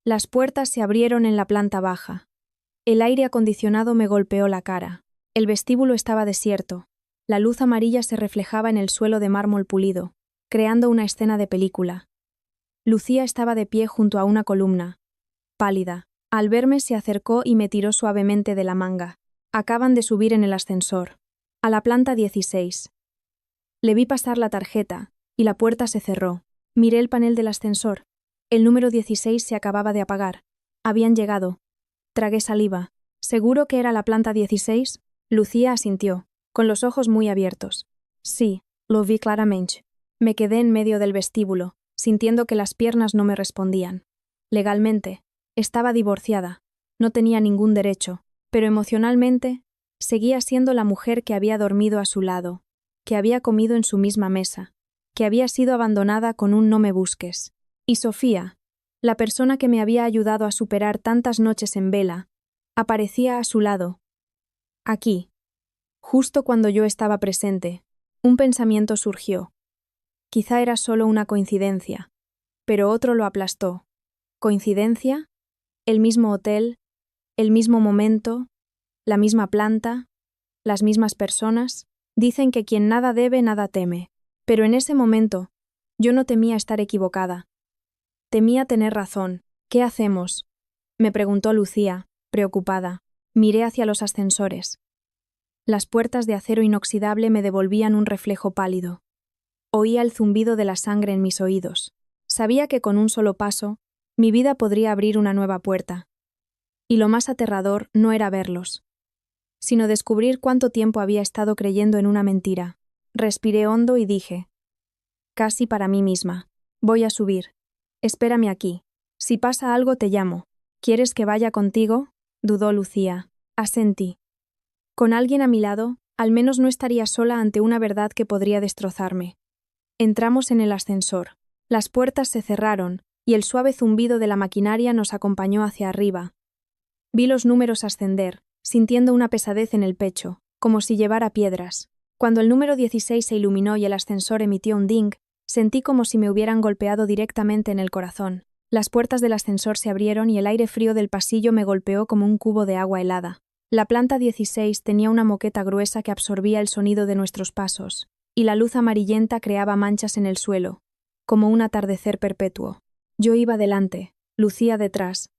Speaker 1: Las puertas se abrieron en la planta baja. El aire acondicionado me golpeó la cara. El vestíbulo estaba desierto. La luz amarilla se reflejaba en el suelo de mármol pulido, creando una escena de película. Lucía estaba de pie junto a una columna, pálida. Al verme se acercó y me tiró suavemente de la manga. Acaban de subir en el ascensor. A la planta 16. Le vi pasar la tarjeta, y la puerta se cerró. Miré el panel del ascensor. El número 16 se acababa de apagar. Habían llegado. Tragué saliva. ¿Seguro que era la planta 16? Lucía asintió, con los ojos muy abiertos. Sí, lo vi claramente. Me quedé en medio del vestíbulo, sintiendo que las piernas no me respondían. Legalmente, estaba divorciada. No tenía ningún derecho, pero emocionalmente, seguía siendo la mujer que había dormido a su lado, que había comido en su misma mesa, que había sido abandonada con un «no me busques». Y Sofía, la persona que me había ayudado a superar tantas noches en vela, aparecía a su lado. Aquí, justo cuando yo estaba presente, un pensamiento surgió. Quizá era solo una coincidencia, pero otro lo aplastó. ¿Coincidencia? ¿El mismo hotel? ¿El mismo momento? ¿La misma planta? ¿Las mismas personas? Dicen que quien nada debe, nada teme. Pero en ese momento, yo no temía estar equivocada. Temía tener razón. «¿Qué hacemos?», me preguntó Lucía, preocupada. Miré hacia los ascensores. Las puertas de acero inoxidable me devolvían un reflejo pálido. Oía el zumbido de la sangre en mis oídos. Sabía que con un solo paso, mi vida podría abrir una nueva puerta. Y lo más aterrador no era verlos, sino descubrir cuánto tiempo había estado creyendo en una mentira. Respiré hondo y dije: casi para mí misma. Voy a subir. Espérame aquí. Si pasa algo te llamo. ¿Quieres que vaya contigo? Dudó Lucía. Asentí. Con alguien a mi lado, al menos no estaría sola ante una verdad que podría destrozarme. Entramos en el ascensor. Las puertas se cerraron, y el suave zumbido de la maquinaria nos acompañó hacia arriba. Vi los números ascender, sintiendo una pesadez en el pecho, como si llevara piedras. Cuando el número 16 se iluminó y el ascensor emitió un ding, sentí como si me hubieran golpeado directamente en el corazón. Las puertas del ascensor se abrieron y el aire frío del pasillo me golpeó como un cubo de agua helada. La planta 16 tenía una moqueta gruesa que absorbía el sonido de nuestros pasos, y la luz amarillenta creaba manchas en el suelo, como un atardecer perpetuo. Yo iba delante, Lucía detrás,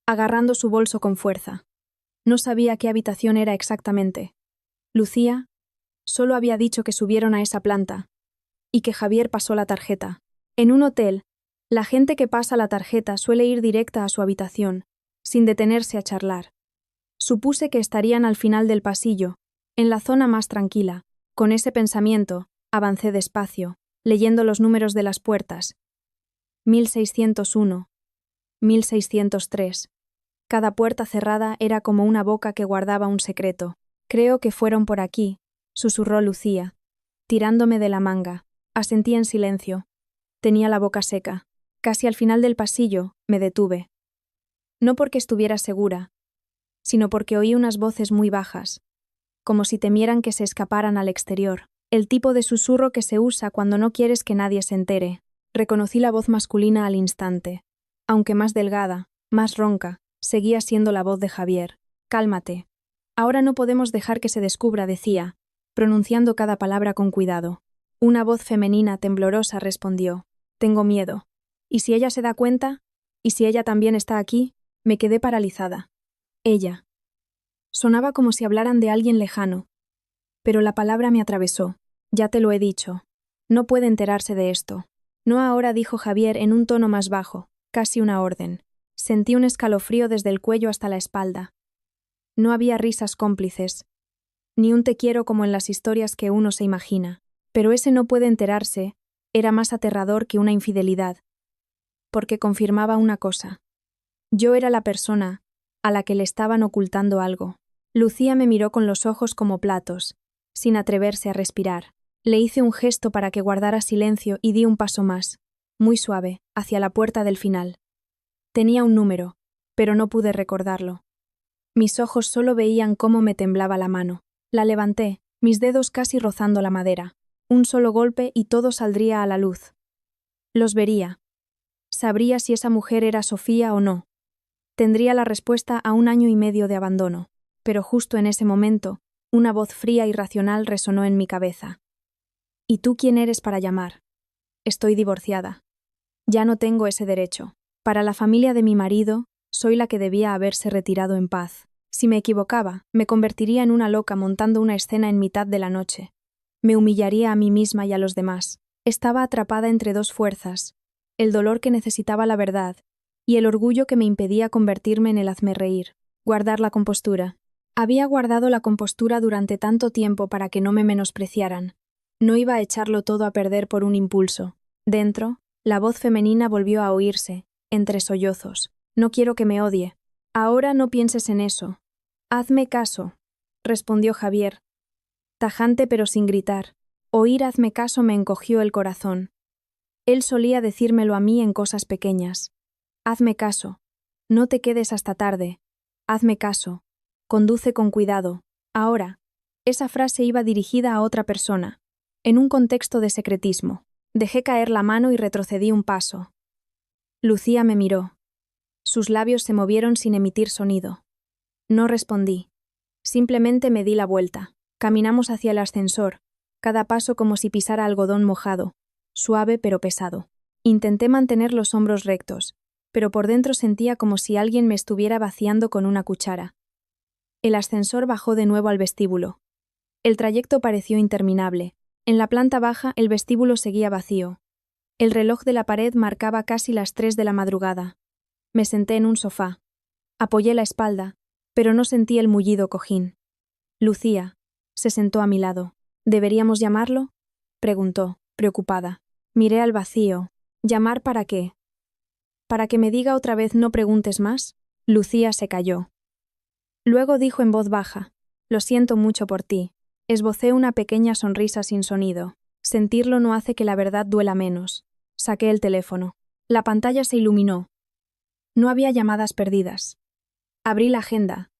Speaker 1: agarrando su bolso con fuerza. No sabía qué habitación era exactamente. Lucía solo había dicho que subieron a esa planta, y que Javier pasó la tarjeta. En un hotel, la gente que pasa la tarjeta suele ir directa a su habitación, sin detenerse a charlar. Supuse que estarían al final del pasillo, en la zona más tranquila. Con ese pensamiento, avancé despacio, leyendo los números de las puertas. 1601, 1603. Cada puerta cerrada era como una boca que guardaba un secreto. Creo que fueron por aquí, susurró Lucía, tirándome de la manga. Asentí en silencio. Tenía la boca seca. Casi al final del pasillo, me detuve. No porque estuviera segura, sino porque oí unas voces muy bajas, como si temieran que se escaparan al exterior. El tipo de susurro que se usa cuando no quieres que nadie se entere. Reconocí la voz masculina al instante. Aunque más delgada, más ronca, seguía siendo la voz de Javier. Cálmate. Ahora no podemos dejar que se descubra, decía, pronunciando cada palabra con cuidado. Una voz femenina temblorosa respondió. Tengo miedo. ¿Y si ella se da cuenta? ¿Y si ella también está aquí? Me quedé paralizada. Ella. Sonaba como si hablaran de alguien lejano. Pero la palabra me atravesó. Ya te lo he dicho. No puede enterarse de esto. No ahora, dijo Javier en un tono más bajo, casi una orden. Sentí un escalofrío desde el cuello hasta la espalda. No había risas cómplices, ni un te quiero como en las historias que uno se imagina. Pero ese no puede enterarse era más aterrador que una infidelidad, porque confirmaba una cosa. Yo era la persona a la que le estaban ocultando algo. Lucía me miró con los ojos como platos, sin atreverse a respirar. Le hice un gesto para que guardara silencio y di un paso más, muy suave, hacia la puerta del final. Tenía un número, pero no pude recordarlo. Mis ojos solo veían cómo me temblaba la mano. La levanté, mis dedos casi rozando la madera. Un solo golpe y todo saldría a la luz. Los vería. Sabría si esa mujer era Sofía o no. Tendría la respuesta a 1 año y medio de abandono. Pero justo en ese momento, una voz fría y racional resonó en mi cabeza. ¿Y tú quién eres para llamar? Estoy divorciada. Ya no tengo ese derecho. Para la familia de mi marido, soy la que debía haberse retirado en paz. Si me equivocaba, me convertiría en una loca montando una escena en mitad de la noche. Me humillaría a mí misma y a los demás. Estaba atrapada entre dos fuerzas, el dolor que necesitaba la verdad y el orgullo que me impedía convertirme en el hazmerreír. Guardar la compostura. Había guardado la compostura durante tanto tiempo para que no me menospreciaran. No iba a echarlo todo a perder por un impulso. Dentro, la voz femenina volvió a oírse, entre sollozos. No quiero que me odie. Ahora no pienses en eso. Hazme caso, respondió Javier, tajante pero sin gritar. Oír hazme caso me encogió el corazón. Él solía decírmelo a mí en cosas pequeñas. Hazme caso. No te quedes hasta tarde. Hazme caso. Conduce con cuidado. Ahora, esa frase iba dirigida a otra persona, en un contexto de secretismo. Dejé caer la mano y retrocedí un paso. Lucía me miró. Sus labios se movieron sin emitir sonido. No respondí. Simplemente me di la vuelta. Caminamos hacia el ascensor, cada paso como si pisara algodón mojado, suave pero pesado. Intenté mantener los hombros rectos, pero por dentro sentía como si alguien me estuviera vaciando con una cuchara. El ascensor bajó de nuevo al vestíbulo. El trayecto pareció interminable. En la planta baja el vestíbulo seguía vacío. El reloj de la pared marcaba casi las 3 de la madrugada. Me senté en un sofá. Apoyé la espalda, pero no sentí el mullido cojín. Lucía se sentó a mi lado. ¿Deberíamos llamarlo?, preguntó, preocupada. Miré al vacío. ¿Llamar para qué? ¿Para que me diga otra vez no preguntes más? Lucía se calló. Luego dijo en voz baja: Lo siento mucho por ti. Esbocé una pequeña sonrisa sin sonido. Sentirlo no hace que la verdad duela menos. Saqué el teléfono. La pantalla se iluminó. No había llamadas perdidas. Abrí la agenda.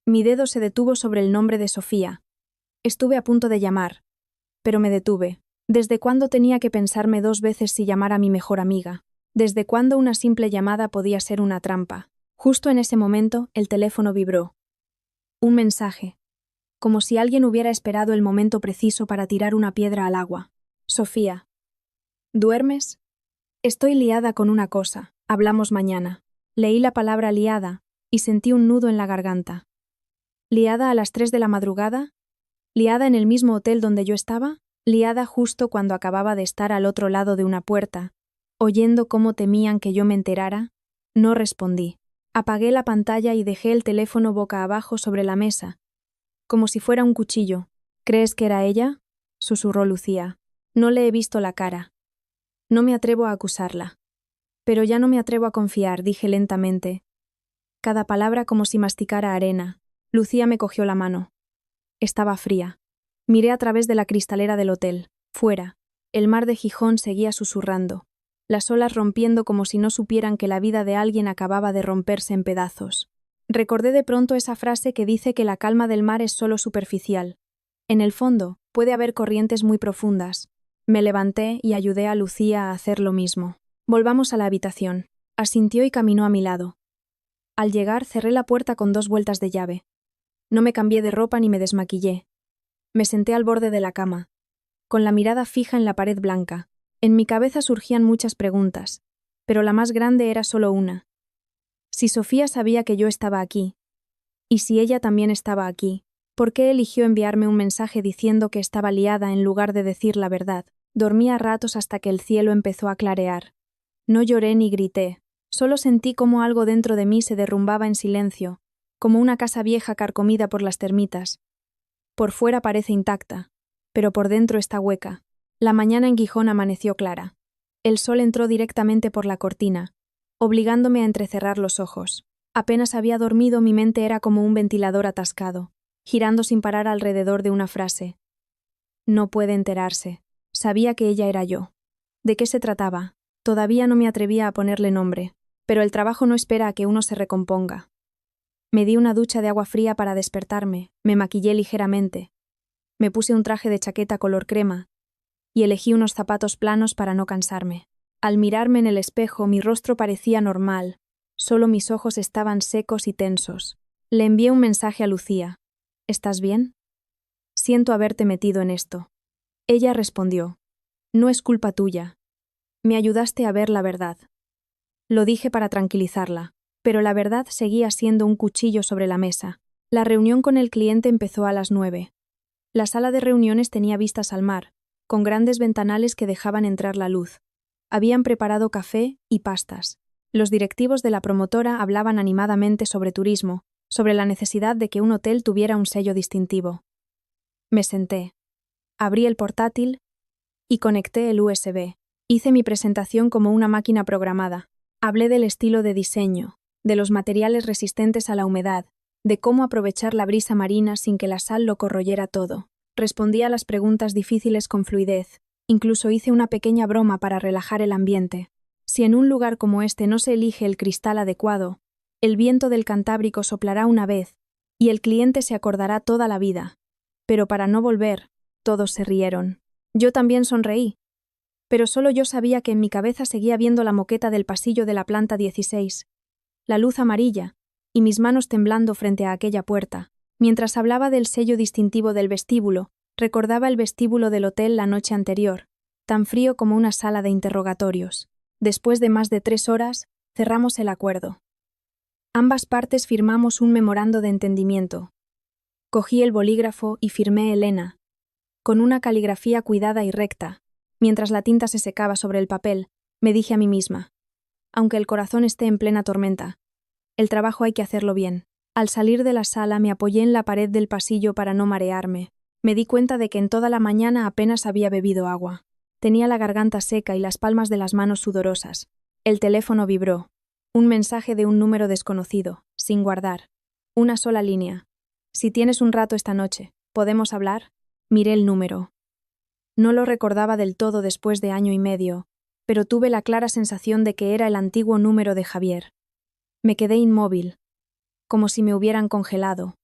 Speaker 1: Mi dedo se detuvo sobre el nombre de Sofía. Estuve a punto de llamar, pero me detuve. ¿Desde cuándo tenía que pensarme 2 veces si llamar a mi mejor amiga? ¿Desde cuándo una simple llamada podía ser una trampa? Justo en ese momento, el teléfono vibró. Un mensaje. Como si alguien hubiera esperado el momento preciso para tirar una piedra al agua. Sofía. ¿Duermes? Estoy liada con una cosa. Hablamos mañana. Leí la palabra liada y sentí un nudo en la garganta. ¿Liada a las 3 de la madrugada? ¿Liada en el mismo hotel donde yo estaba? ¿Liada justo cuando acababa de estar al otro lado de una puerta, oyendo cómo temían que yo me enterara? No respondí. Apagué la pantalla y dejé el teléfono boca abajo sobre la mesa, como si fuera un cuchillo. ¿Crees que era ella?, susurró Lucía. No le he visto la cara. No me atrevo a acusarla. Pero ya no me atrevo a confiar, dije lentamente. Cada palabra como si masticara arena. Lucía me cogió la mano. Estaba fría. Miré a través de la cristalera del hotel. Fuera, el mar de Gijón seguía susurrando, las olas rompiendo como si no supieran que la vida de alguien acababa de romperse en pedazos. Recordé de pronto esa frase que dice que la calma del mar es solo superficial. En el fondo, puede haber corrientes muy profundas. Me levanté y ayudé a Lucía a hacer lo mismo. Volvamos a la habitación. Asintió y caminó a mi lado. Al llegar, cerré la puerta con 2 vueltas de llave. No me cambié de ropa ni me desmaquillé. Me senté al borde de la cama, con la mirada fija en la pared blanca. En mi cabeza surgían muchas preguntas, pero la más grande era solo una. Si Sofía sabía que yo estaba aquí, y si ella también estaba aquí, ¿por qué eligió enviarme un mensaje diciendo que estaba liada en lugar de decir la verdad? Dormí a ratos hasta que el cielo empezó a clarear. No lloré ni grité, solo sentí como algo dentro de mí se derrumbaba en silencio, como una casa vieja carcomida por las termitas. Por fuera parece intacta, pero por dentro está hueca. La mañana en Gijón amaneció clara. El sol entró directamente por la cortina, obligándome a entrecerrar los ojos. Apenas había dormido, mi mente era como un ventilador atascado, girando sin parar alrededor de una frase. No puede enterarse. Sabía que ella era yo. ¿De qué se trataba? Todavía no me atrevía a ponerle nombre, pero el trabajo no espera a que uno se recomponga. Me di una ducha de agua fría para despertarme, me maquillé ligeramente. Me puse un traje de chaqueta color crema y elegí unos zapatos planos para no cansarme. Al mirarme en el espejo, mi rostro parecía normal, solo mis ojos estaban secos y tensos. Le envié un mensaje a Lucía. ¿Estás bien? Siento haberte metido en esto. Ella respondió. No es culpa tuya. Me ayudaste a ver la verdad. Lo dije para tranquilizarla, pero la verdad seguía siendo un cuchillo sobre la mesa. La reunión con el cliente empezó a las 9. La sala de reuniones tenía vistas al mar, con grandes ventanales que dejaban entrar la luz. Habían preparado café y pastas. Los directivos de la promotora hablaban animadamente sobre turismo, sobre la necesidad de que un hotel tuviera un sello distintivo. Me senté. Abrí el portátil y conecté el USB. Hice mi presentación como una máquina programada. Hablé del estilo de diseño, de los materiales resistentes a la humedad, de cómo aprovechar la brisa marina sin que la sal lo corroyera todo. Respondí a las preguntas difíciles con fluidez. Incluso hice una pequeña broma para relajar el ambiente. Si en un lugar como este no se elige el cristal adecuado, el viento del Cantábrico soplará una vez, y el cliente se acordará toda la vida. Pero para no volver, todos se rieron. Yo también sonreí. Pero solo yo sabía que en mi cabeza seguía viendo la moqueta del pasillo de la planta 16, la luz amarilla, y mis manos temblando frente a aquella puerta. Mientras hablaba del sello distintivo del vestíbulo, recordaba el vestíbulo del hotel la noche anterior, tan frío como una sala de interrogatorios. Después de más de 3 horas, cerramos el acuerdo. Ambas partes firmamos un memorando de entendimiento. Cogí el bolígrafo y firmé Elena, con una caligrafía cuidada y recta. Mientras la tinta se secaba sobre el papel, me dije a mí misma, aunque el corazón esté en plena tormenta, el trabajo hay que hacerlo bien. Al salir de la sala me apoyé en la pared del pasillo para no marearme. Me di cuenta de que en toda la mañana apenas había bebido agua. Tenía la garganta seca y las palmas de las manos sudorosas. El teléfono vibró. Un mensaje de un número desconocido, sin guardar. Una sola línea. Si tienes un rato esta noche, ¿podemos hablar? Miré el número. No lo recordaba del todo después de año y medio, pero tuve la clara sensación de que era el antiguo número de Javier. Me quedé inmóvil, como si me hubieran congelado.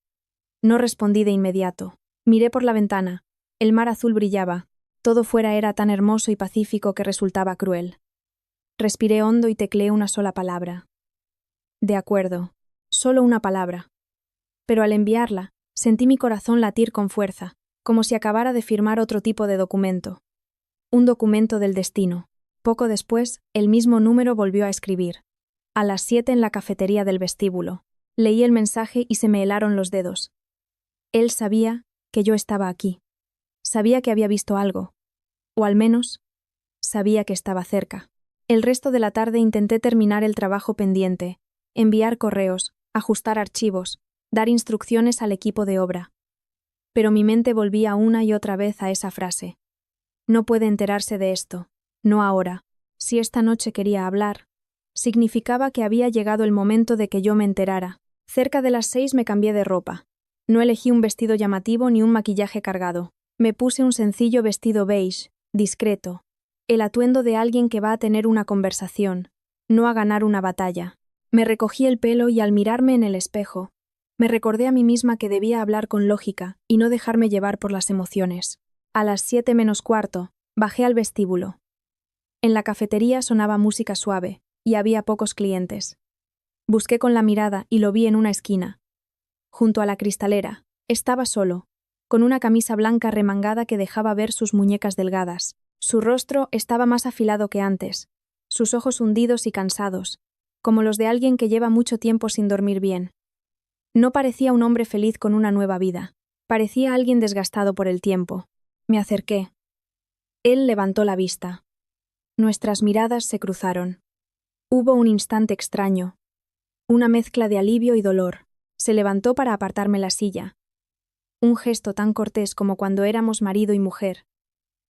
Speaker 1: No respondí de inmediato. Miré por la ventana. El mar azul brillaba. Todo fuera era tan hermoso y pacífico que resultaba cruel. Respiré hondo y tecleé una sola palabra. De acuerdo. Solo una palabra. Pero al enviarla, sentí mi corazón latir con fuerza, como si acabara de firmar otro tipo de documento. Un documento del destino. Poco después, el mismo número volvió a escribir. A las 7 en la cafetería del vestíbulo. Leí el mensaje y se me helaron los dedos. Él sabía que yo estaba aquí. Sabía que había visto algo. O al menos, sabía que estaba cerca. El resto de la tarde intenté terminar el trabajo pendiente, enviar correos, ajustar archivos, dar instrucciones al equipo de obra. Pero mi mente volvía una y otra vez a esa frase. No puede enterarse de esto, no ahora. Si esta noche quería hablar, significaba que había llegado el momento de que yo me enterara. Cerca de las 6 me cambié de ropa. No elegí un vestido llamativo ni un maquillaje cargado. Me puse un sencillo vestido beige, discreto. El atuendo de alguien que va a tener una conversación, no a ganar una batalla. Me recogí el pelo y al mirarme en el espejo, me recordé a mí misma que debía hablar con lógica y no dejarme llevar por las emociones. A las 7 menos cuarto, bajé al vestíbulo. En la cafetería sonaba música suave, y había pocos clientes. Busqué con la mirada y lo vi en una esquina. Junto a la cristalera, estaba solo, con una camisa blanca remangada que dejaba ver sus muñecas delgadas. Su rostro estaba más afilado que antes, sus ojos hundidos y cansados, como los de alguien que lleva mucho tiempo sin dormir bien. No parecía un hombre feliz con una nueva vida, parecía alguien desgastado por el tiempo. Me acerqué. Él levantó la vista. Nuestras miradas se cruzaron. Hubo un instante extraño, una mezcla de alivio y dolor. Se levantó para apartarme la silla. Un gesto tan cortés como cuando éramos marido y mujer.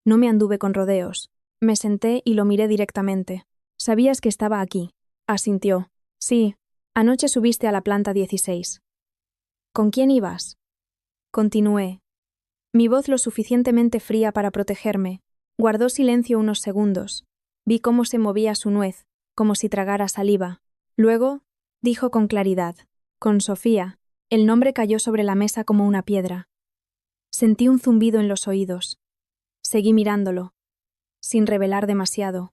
Speaker 1: No me anduve con rodeos. Me senté y lo miré directamente. «¿Sabías que estaba aquí?» Asintió. «Sí, anoche subiste a la planta 16. ¿Con quién ibas?» Continué. Mi voz lo suficientemente fría para protegerme. Guardó silencio unos segundos. Vi cómo se movía su nuez, como si tragara saliva. Luego, dijo con claridad. «Con Sofía». El nombre cayó sobre la mesa como una piedra. Sentí un zumbido en los oídos. Seguí mirándolo, sin revelar demasiado.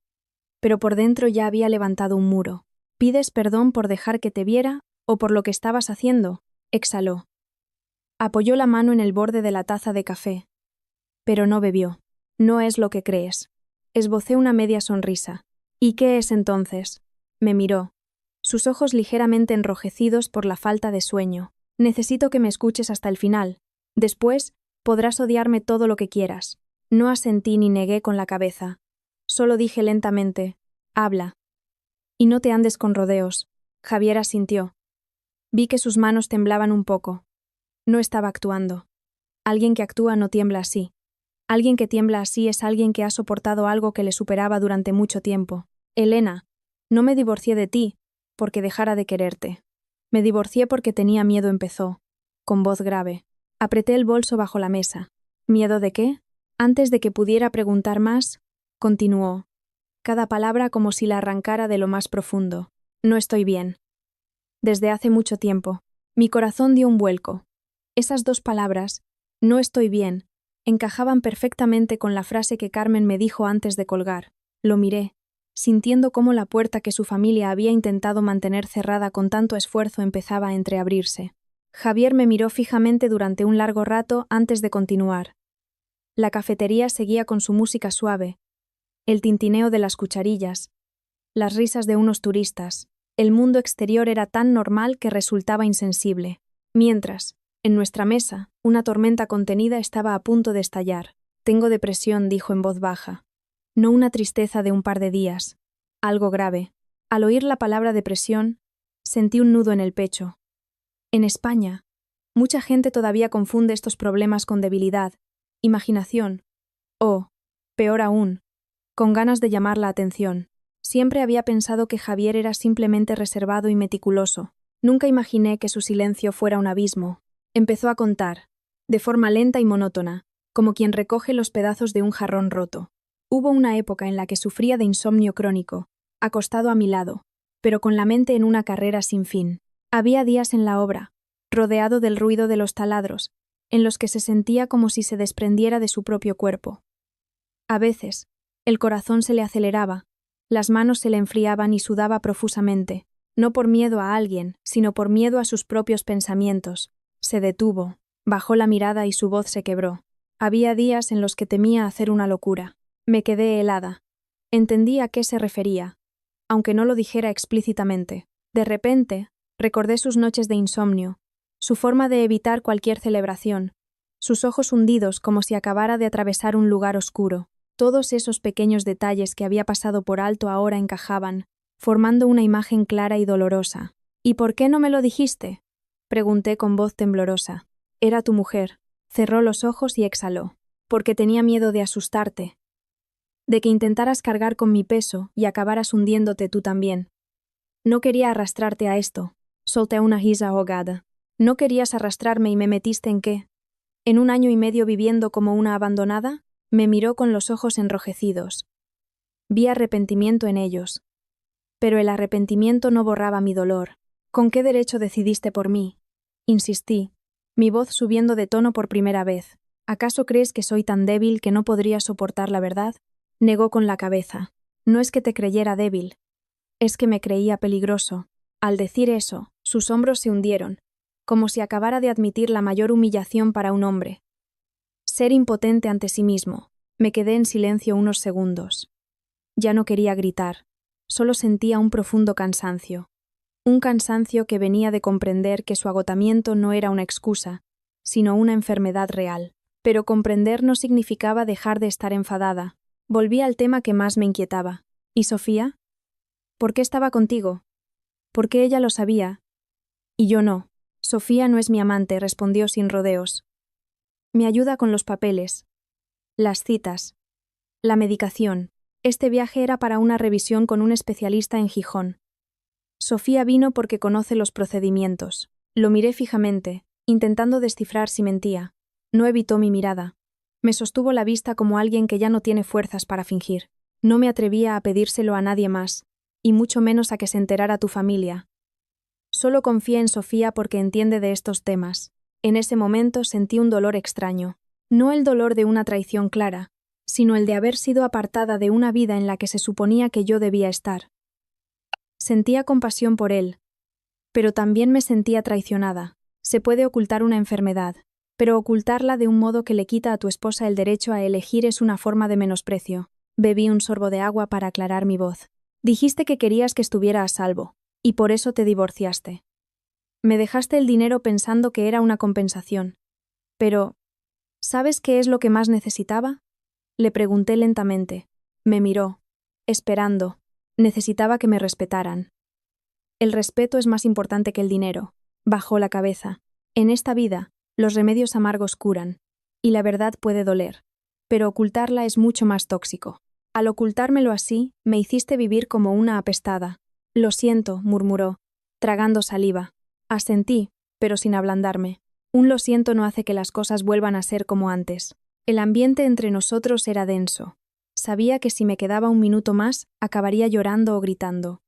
Speaker 1: Pero por dentro ya había levantado un muro. «¿Pides perdón por dejar que te viera o por lo que estabas haciendo?» Exhaló. Apoyó la mano en el borde de la taza de café. Pero no bebió. «No es lo que crees». Esbocé una media sonrisa. «¿Y qué es entonces?» Me miró, sus ojos ligeramente enrojecidos por la falta de sueño. «Necesito que me escuches hasta el final. Después, podrás odiarme todo lo que quieras». No asentí ni negué con la cabeza. Solo dije lentamente, «Habla». «Y no te andes con rodeos». Javier asintió. Vi que sus manos temblaban un poco. No estaba actuando. Alguien que actúa no tiembla así. Alguien que tiembla así es alguien que ha soportado algo que le superaba durante mucho tiempo. «Elena, no me divorcié de ti porque dejara de quererte. Me divorcié porque tenía miedo», empezó, con voz grave. Apreté el bolso bajo la mesa. «¿Miedo de qué?» Antes de que pudiera preguntar más, continuó, cada palabra como si la arrancara de lo más profundo. «No estoy bien. Desde hace mucho tiempo». Mi corazón dio un vuelco. Esas 2 palabras, «no estoy bien», encajaban perfectamente con la frase que Carmen me dijo antes de colgar. Lo miré, sintiendo cómo la puerta que su familia había intentado mantener cerrada con tanto esfuerzo empezaba a entreabrirse. Javier me miró fijamente durante un largo rato antes de continuar. La cafetería seguía con su música suave, el tintineo de las cucharillas, las risas de unos turistas. El mundo exterior era tan normal que resultaba insensible. Mientras, en nuestra mesa, una tormenta contenida estaba a punto de estallar. «Tengo depresión», dijo en voz baja. No una tristeza de un par de días. Algo grave. Al oír la palabra depresión, sentí un nudo en el pecho. En España, mucha gente todavía confunde estos problemas con debilidad, imaginación, o, peor aún, con ganas de llamar la atención. Siempre había pensado que Javier era simplemente reservado y meticuloso. Nunca imaginé que su silencio fuera un abismo. Empezó a contar, de forma lenta y monótona, como quien recoge los pedazos de un jarrón roto. Hubo una época en la que sufría de insomnio crónico, acostado a mi lado, pero con la mente en una carrera sin fin. Había días en la obra, rodeado del ruido de los taladros, en los que se sentía como si se desprendiera de su propio cuerpo. A veces, el corazón se le aceleraba, las manos se le enfriaban y sudaba profusamente, no por miedo a alguien, sino por miedo a sus propios pensamientos. Se detuvo, bajó la mirada y su voz se quebró. Había días en los que temía hacer una locura. Me quedé helada. Entendí a qué se refería, aunque no lo dijera explícitamente. De repente, recordé sus noches de insomnio, su forma de evitar cualquier celebración, sus ojos hundidos como si acabara de atravesar un lugar oscuro. Todos esos pequeños detalles que había pasado por alto ahora encajaban, formando una imagen clara y dolorosa. ¿Y por qué no me lo dijiste?, pregunté con voz temblorosa. Era tu mujer. Cerró los ojos y exhaló. Porque tenía miedo de asustarte, de que intentaras cargar con mi peso y acabaras hundiéndote tú también. No quería arrastrarte a esto. Solté una risa ahogada. ¿No querías arrastrarme y me metiste en qué? ¿En un año y medio viviendo como una abandonada? Me miró con los ojos enrojecidos. Vi arrepentimiento en ellos. Pero el arrepentimiento no borraba mi dolor. ¿Con qué derecho decidiste por mí? Insistí, mi voz subiendo de tono por primera vez. ¿Acaso crees que soy tan débil que no podría soportar la verdad? Negó con la cabeza. No es que te creyera débil. Es que me creía peligroso. Al decir eso, sus hombros se hundieron, como si acabara de admitir la mayor humillación para un hombre. Ser impotente ante sí mismo. Me quedé en silencio unos segundos. Ya no quería gritar. Solo sentía un profundo cansancio. Un cansancio que venía de comprender que su agotamiento no era una excusa, sino una enfermedad real. Pero comprender no significaba dejar de estar enfadada. Volví al tema que más me inquietaba. ¿Y Sofía? ¿Por qué estaba contigo? ¿Por qué ella lo sabía? Y yo no. Sofía no es mi amante, respondió sin rodeos. Me ayuda con los papeles, las citas, la medicación. Este viaje era para una revisión con un especialista en Gijón. Sofía vino porque conoce los procedimientos. Lo miré fijamente, intentando descifrar si mentía. No evitó mi mirada. Me sostuvo la vista como alguien que ya no tiene fuerzas para fingir. No me atrevía a pedírselo a nadie más, y mucho menos a que se enterara tu familia. Solo confía en Sofía porque entiende de estos temas. En ese momento sentí un dolor extraño. No el dolor de una traición clara, sino el de haber sido apartada de una vida en la que se suponía que yo debía estar. Sentía compasión por él, pero también me sentía traicionada. Se puede ocultar una enfermedad, pero ocultarla de un modo que le quita a tu esposa el derecho a elegir es una forma de menosprecio. Bebí un sorbo de agua para aclarar mi voz. Dijiste que querías que estuviera a salvo, y por eso te divorciaste. Me dejaste el dinero pensando que era una compensación. Pero, ¿sabes qué es lo que más necesitaba? Le pregunté lentamente. Me miró, esperando. Necesitaba que me respetaran. El respeto es más importante que el dinero. Bajó la cabeza. En esta vida, los remedios amargos curan, y la verdad puede doler, pero ocultarla es mucho más tóxico. Al ocultármelo así, me hiciste vivir como una apestada. Lo siento, murmuró, tragando saliva. Asentí, pero sin ablandarme. Un lo siento no hace que las cosas vuelvan a ser como antes. El ambiente entre nosotros era denso. Sabía que si me quedaba un minuto más, acabaría llorando o gritando.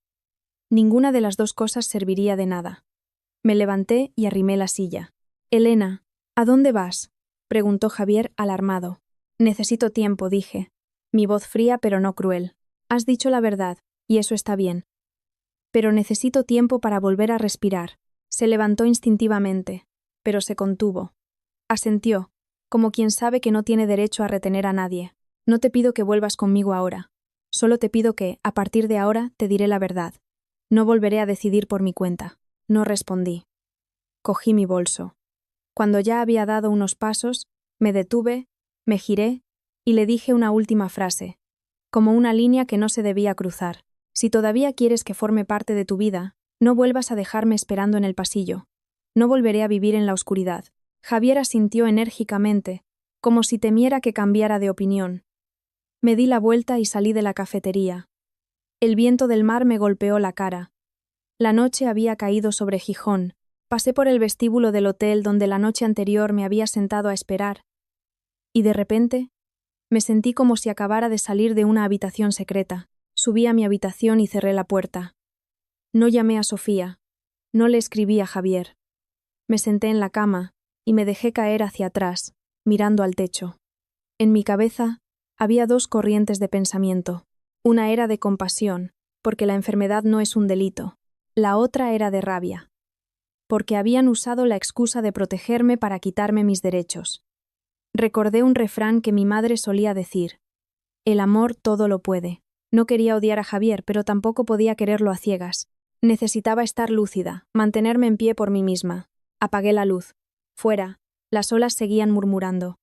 Speaker 1: Ninguna de las dos cosas serviría de nada. Me levanté y arrimé la silla. Elena, ¿a dónde vas?, preguntó Javier, alarmado. Necesito tiempo, dije. Mi voz fría pero no cruel. Has dicho la verdad, y eso está bien. Pero necesito tiempo para volver a respirar. Se levantó instintivamente, pero se contuvo. Asintió, como quien sabe que no tiene derecho a retener a nadie. No te pido que vuelvas conmigo ahora. Solo te pido que, a partir de ahora, te diré la verdad. No volveré a decidir por mi cuenta. No respondí. Cogí mi bolso. Cuando ya había dado unos pasos, me detuve, me giré y le dije una última frase, como una línea que no se debía cruzar. Si todavía quieres que forme parte de tu vida, no vuelvas a dejarme esperando en el pasillo. No volveré a vivir en la oscuridad. Javier asintió enérgicamente, como si temiera que cambiara de opinión. Me di la vuelta y salí de la cafetería. El viento del mar me golpeó la cara. La noche había caído sobre Gijón. Pasé por el vestíbulo del hotel donde la noche anterior me había sentado a esperar. Y de repente, me sentí como si acabara de salir de una habitación secreta. Subí a mi habitación y cerré la puerta. No llamé a Sofía. No le escribí a Javier. Me senté en la cama y me dejé caer hacia atrás, mirando al techo. En mi cabeza había dos corrientes de pensamiento. Una era de compasión, porque la enfermedad no es un delito. La otra era de rabia, porque habían usado la excusa de protegerme para quitarme mis derechos. Recordé un refrán que mi madre solía decir: el amor todo lo puede. No quería odiar a Javier, pero tampoco podía quererlo a ciegas. Necesitaba estar lúcida, mantenerme en pie por mí misma. Apagué la luz. Fuera, las olas seguían murmurando.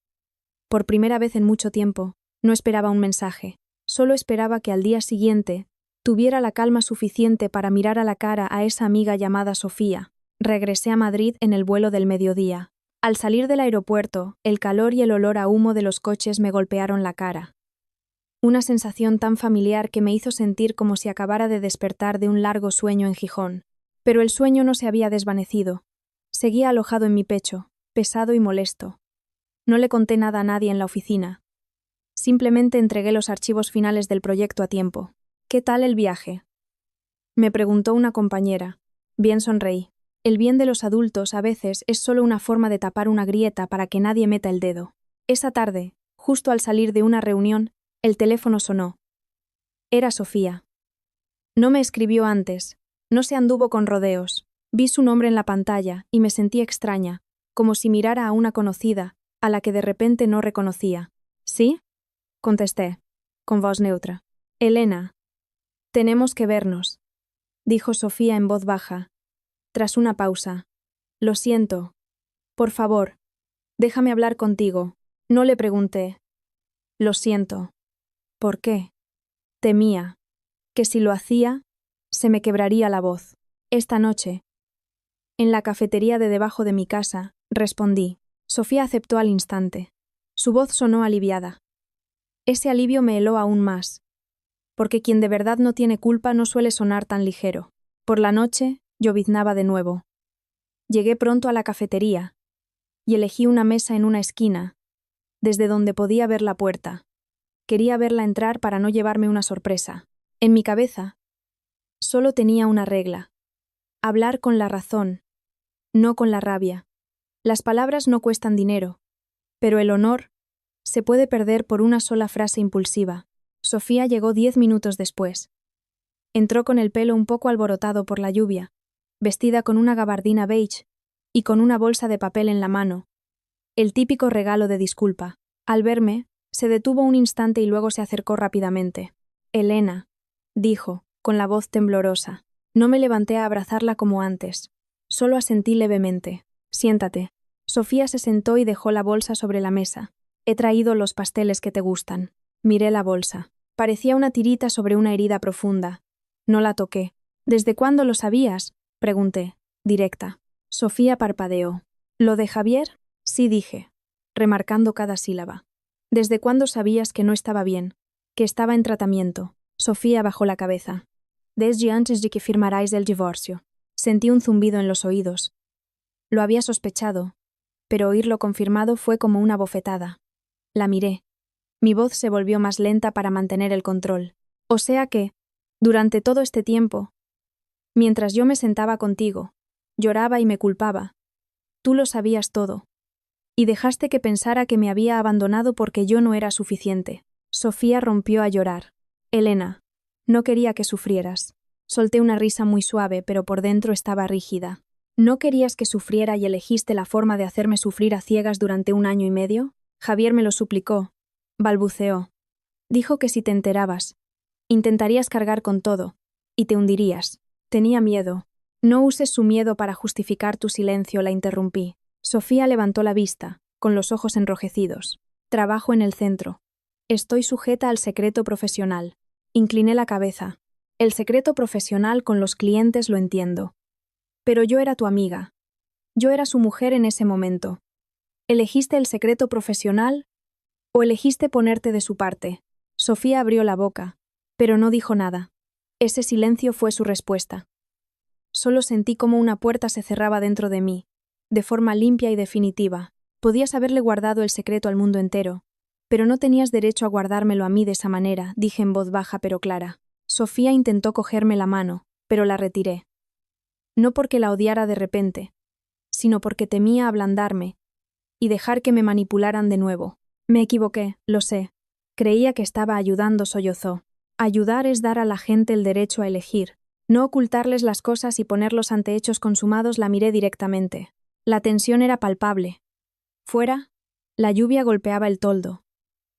Speaker 1: Por primera vez en mucho tiempo, no esperaba un mensaje. Solo esperaba que al día siguiente tuviera la calma suficiente para mirar a la cara a esa amiga llamada Sofía. Regresé a Madrid en el vuelo del mediodía. Al salir del aeropuerto, el calor y el olor a humo de los coches me golpearon la cara. Una sensación tan familiar que me hizo sentir como si acabara de despertar de un largo sueño en Gijón. Pero el sueño no se había desvanecido. Seguía alojado en mi pecho, pesado y molesto. No le conté nada a nadie en la oficina. Simplemente entregué los archivos finales del proyecto a tiempo. ¿Qué tal el viaje?, me preguntó una compañera. Bien, sonreí. El bien de los adultos a veces es solo una forma de tapar una grieta para que nadie meta el dedo. Esa tarde, justo al salir de una reunión, el teléfono sonó. Era Sofía. No me escribió antes, no se anduvo con rodeos. Vi su nombre en la pantalla y me sentí extraña, como si mirara a una conocida, a la que de repente no reconocía. ¿Sí?, contesté, con voz neutra. Elena. Tenemos que vernos, dijo Sofía en voz baja. Tras una pausa. Lo siento. Por favor, déjame hablar contigo. No le pregunté. Lo siento. ¿Por qué? Temía que si lo hacía, se me quebraría la voz. Esta noche, en la cafetería de debajo de mi casa, respondí. Sofía aceptó al instante. Su voz sonó aliviada. Ese alivio me heló aún más, porque quien de verdad no tiene culpa no suele sonar tan ligero. Por la noche, lloviznaba de nuevo. Llegué pronto a la cafetería y elegí una mesa en una esquina, desde donde podía ver la puerta. Quería verla entrar para no llevarme una sorpresa. En mi cabeza, solo tenía una regla: hablar con la razón, no con la rabia. Las palabras no cuestan dinero, pero el honor se puede perder por una sola frase impulsiva. Sofía llegó 10 minutos después. Entró con el pelo un poco alborotado por la lluvia, vestida con una gabardina beige y con una bolsa de papel en la mano, el típico regalo de disculpa. Al verme, se detuvo un instante y luego se acercó rápidamente. Elena, dijo, con la voz temblorosa. No me levanté a abrazarla como antes. Solo asentí levemente. Siéntate. Sofía se sentó y dejó la bolsa sobre la mesa. He traído los pasteles que te gustan. Miré la bolsa. Parecía una tirita sobre una herida profunda. No la toqué. ¿Desde cuándo lo sabías?, pregunté, directa. Sofía parpadeó. ¿Lo de Javier? Sí, dije, remarcando cada sílaba. ¿Desde cuándo sabías que no estaba bien, que estaba en tratamiento? Sofía bajó la cabeza. Desde antes de que firmarais el divorcio. Sentí un zumbido en los oídos. Lo había sospechado, pero oírlo confirmado fue como una bofetada. La miré. Mi voz se volvió más lenta para mantener el control. O sea que, durante todo este tiempo, mientras yo me sentaba contigo, lloraba y me culpaba, tú lo sabías todo. Y dejaste que pensara que me había abandonado porque yo no era suficiente. Sofía rompió a llorar. Elena, no quería que sufrieras. Solté una risa muy suave, pero por dentro estaba rígida. ¿No querías que sufriera y elegiste la forma de hacerme sufrir a ciegas durante 1 año y medio? Javier me lo suplicó. Balbuceó. Dijo que si te enterabas, intentarías cargar con todo, y te hundirías. Tenía miedo. No uses su miedo para justificar tu silencio, la interrumpí. Sofía levantó la vista, con los ojos enrojecidos. Trabajo en el centro. Estoy sujeta al secreto profesional. Incliné la cabeza. El secreto profesional con los clientes lo entiendo. Pero yo era tu amiga. Yo era su mujer en ese momento. ¿Elegiste el secreto profesional o elegiste ponerte de su parte? Sofía abrió la boca, pero no dijo nada. Ese silencio fue su respuesta. Solo sentí como una puerta se cerraba dentro de mí, de forma limpia y definitiva. Podías haberle guardado el secreto al mundo entero, pero no tenías derecho a guardármelo a mí de esa manera, dije en voz baja pero clara. Sofía intentó cogerme la mano, pero la retiré. No porque la odiara de repente, sino porque temía ablandarme y dejar que me manipularan de nuevo. Me equivoqué, lo sé. Creía que estaba ayudando, sollozó. Ayudar es dar a la gente el derecho a elegir. No ocultarles las cosas y ponerlos ante hechos consumados. La miré directamente. La tensión era palpable. Fuera, la lluvia golpeaba el toldo.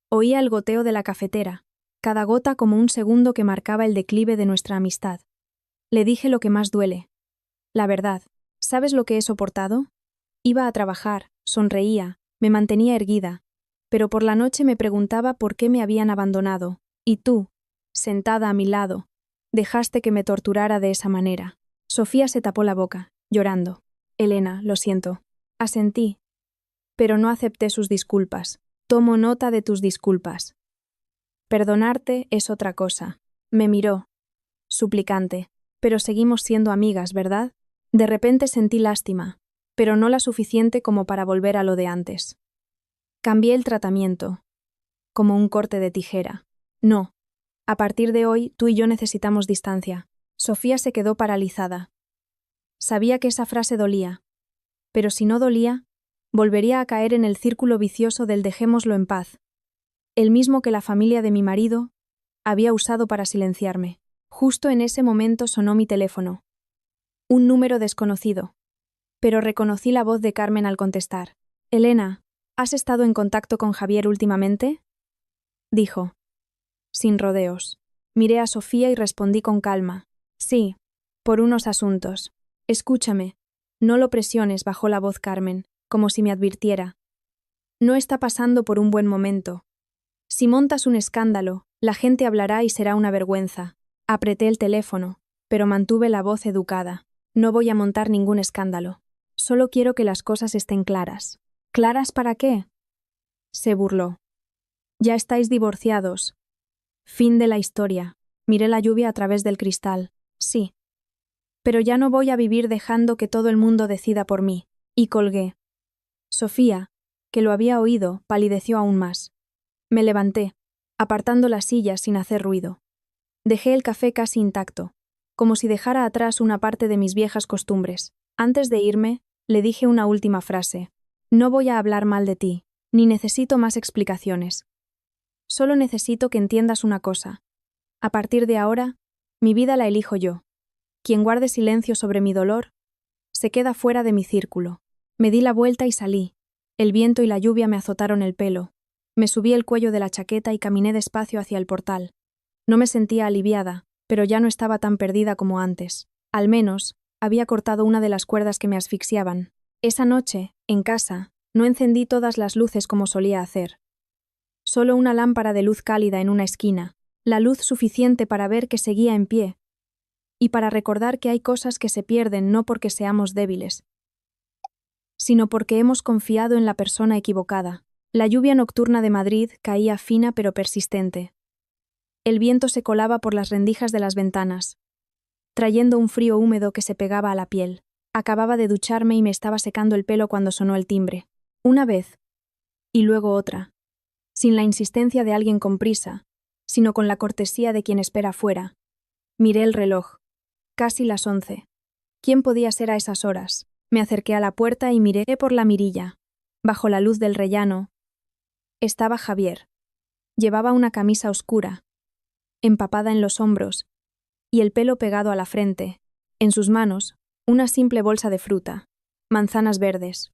Speaker 1: Oía el goteo de la cafetera, cada gota como un segundo que marcaba el declive de nuestra amistad. Le dije lo que más duele. La verdad, ¿sabes lo que he soportado? Iba a trabajar, sonreía, me mantenía erguida, pero por la noche me preguntaba por qué me habían abandonado, y tú, sentada a mi lado, dejaste que me torturara de esa manera. Sofía se tapó la boca, llorando. Elena, lo siento. Asentí, pero no acepté sus disculpas. Tomo nota de tus disculpas. Perdonarte es otra cosa. Me miró, suplicante. Pero seguimos siendo amigas, ¿verdad? De repente sentí lástima, pero no la suficiente como para volver a lo de antes. Cambié el tratamiento, como un corte de tijera. No. A partir de hoy, tú y yo necesitamos distancia. Sofía se quedó paralizada. Sabía que esa frase dolía, pero si no dolía, volvería a caer en el círculo vicioso del dejémoslo en paz, el mismo que la familia de mi marido había usado para silenciarme. Justo en ese momento sonó mi teléfono. Un número desconocido. Pero reconocí la voz de Carmen al contestar. Elena, ¿has estado en contacto con Javier últimamente? Dijo, sin rodeos. Miré a Sofía y respondí con calma. Sí, por unos asuntos. Escúchame. No lo presiones, bajó la voz Carmen, como si me advirtiera. No está pasando por un buen momento. Si montas un escándalo, la gente hablará y será una vergüenza. Apreté el teléfono, pero mantuve la voz educada. No voy a montar ningún escándalo. Solo quiero que las cosas estén claras. ¿Claras para qué? Se burló. Ya estáis divorciados. Fin de la historia. Miré la lluvia a través del cristal. Sí. Pero ya no voy a vivir dejando que todo el mundo decida por mí. Y colgué. Sofía, que lo había oído, palideció aún más. Me levanté, apartando la silla sin hacer ruido. Dejé el café casi intacto, como si dejara atrás una parte de mis viejas costumbres. Antes de irme, le dije una última frase. No voy a hablar mal de ti, ni necesito más explicaciones. Solo necesito que entiendas una cosa. A partir de ahora, mi vida la elijo yo. Quien guarde silencio sobre mi dolor, se queda fuera de mi círculo. Me di la vuelta y salí. El viento y la lluvia me azotaron el pelo. Me subí el cuello de la chaqueta y caminé despacio hacia el portal. No me sentía aliviada, pero ya no estaba tan perdida como antes. Al menos, había cortado una de las cuerdas que me asfixiaban. Esa noche, en casa, no encendí todas las luces como solía hacer. Solo una lámpara de luz cálida en una esquina, la luz suficiente para ver que seguía en pie, y para recordar que hay cosas que se pierden no porque seamos débiles, sino porque hemos confiado en la persona equivocada. La lluvia nocturna de Madrid caía fina pero persistente. El viento se colaba por las rendijas de las ventanas, trayendo un frío húmedo que se pegaba a la piel. Acababa de ducharme y me estaba secando el pelo cuando sonó el timbre. Una vez, y luego otra, sin la insistencia de alguien con prisa, sino con la cortesía de quien espera fuera. Miré el reloj. Casi las 11. ¿Quién podía ser a esas horas? Me acerqué a la puerta y miré por la mirilla. Bajo la luz del rellano estaba Javier. Llevaba una camisa oscura, empapada en los hombros, y el pelo pegado a la frente. En sus manos, una simple bolsa de fruta, manzanas verdes,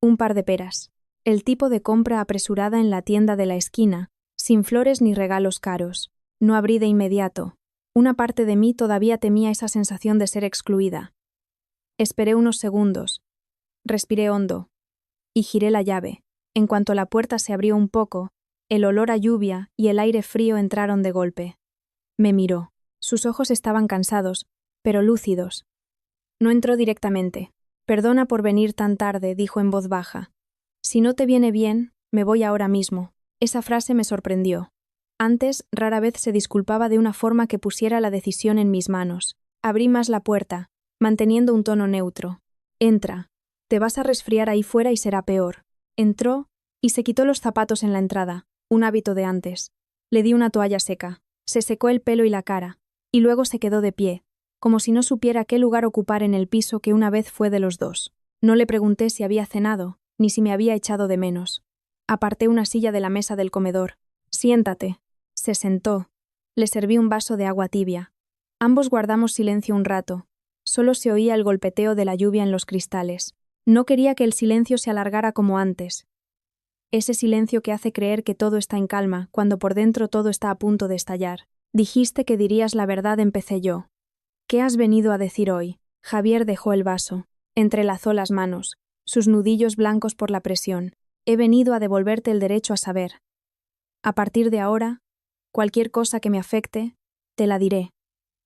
Speaker 1: un par de peras. El tipo de compra apresurada en la tienda de la esquina, sin flores ni regalos caros. No abrí de inmediato. Una parte de mí todavía temía esa sensación de ser excluida. Esperé unos segundos. Respiré hondo. Y giré la llave. En cuanto la puerta se abrió un poco, el olor a lluvia y el aire frío entraron de golpe. Me miró. Sus ojos estaban cansados, pero lúcidos. No entró directamente. Perdona por venir tan tarde, dijo en voz baja. Si no te viene bien, me voy ahora mismo. Esa frase me sorprendió. Antes, rara vez se disculpaba de una forma que pusiera la decisión en mis manos. Abrí más la puerta, manteniendo un tono neutro. Entra. Te vas a resfriar ahí fuera y será peor. Entró y se quitó los zapatos en la entrada, un hábito de antes. Le di una toalla seca. Se secó el pelo y la cara, y luego se quedó de pie, como si no supiera qué lugar ocupar en el piso que una vez fue de los dos. No le pregunté si había cenado, ni si me había echado de menos. Aparté una silla de la mesa del comedor. Siéntate. Se sentó. Le serví un vaso de agua tibia. Ambos guardamos silencio un rato. Solo se oía el golpeteo de la lluvia en los cristales. No quería que el silencio se alargara como antes. Ese silencio que hace creer que todo está en calma, cuando por dentro todo está a punto de estallar. Dijiste que dirías la verdad, empecé yo. ¿Qué has venido a decir hoy? Javier dejó el vaso. Entrelazó las manos, sus nudillos blancos por la presión. He venido a devolverte el derecho a saber. A partir de ahora, cualquier cosa que me afecte, te la diré.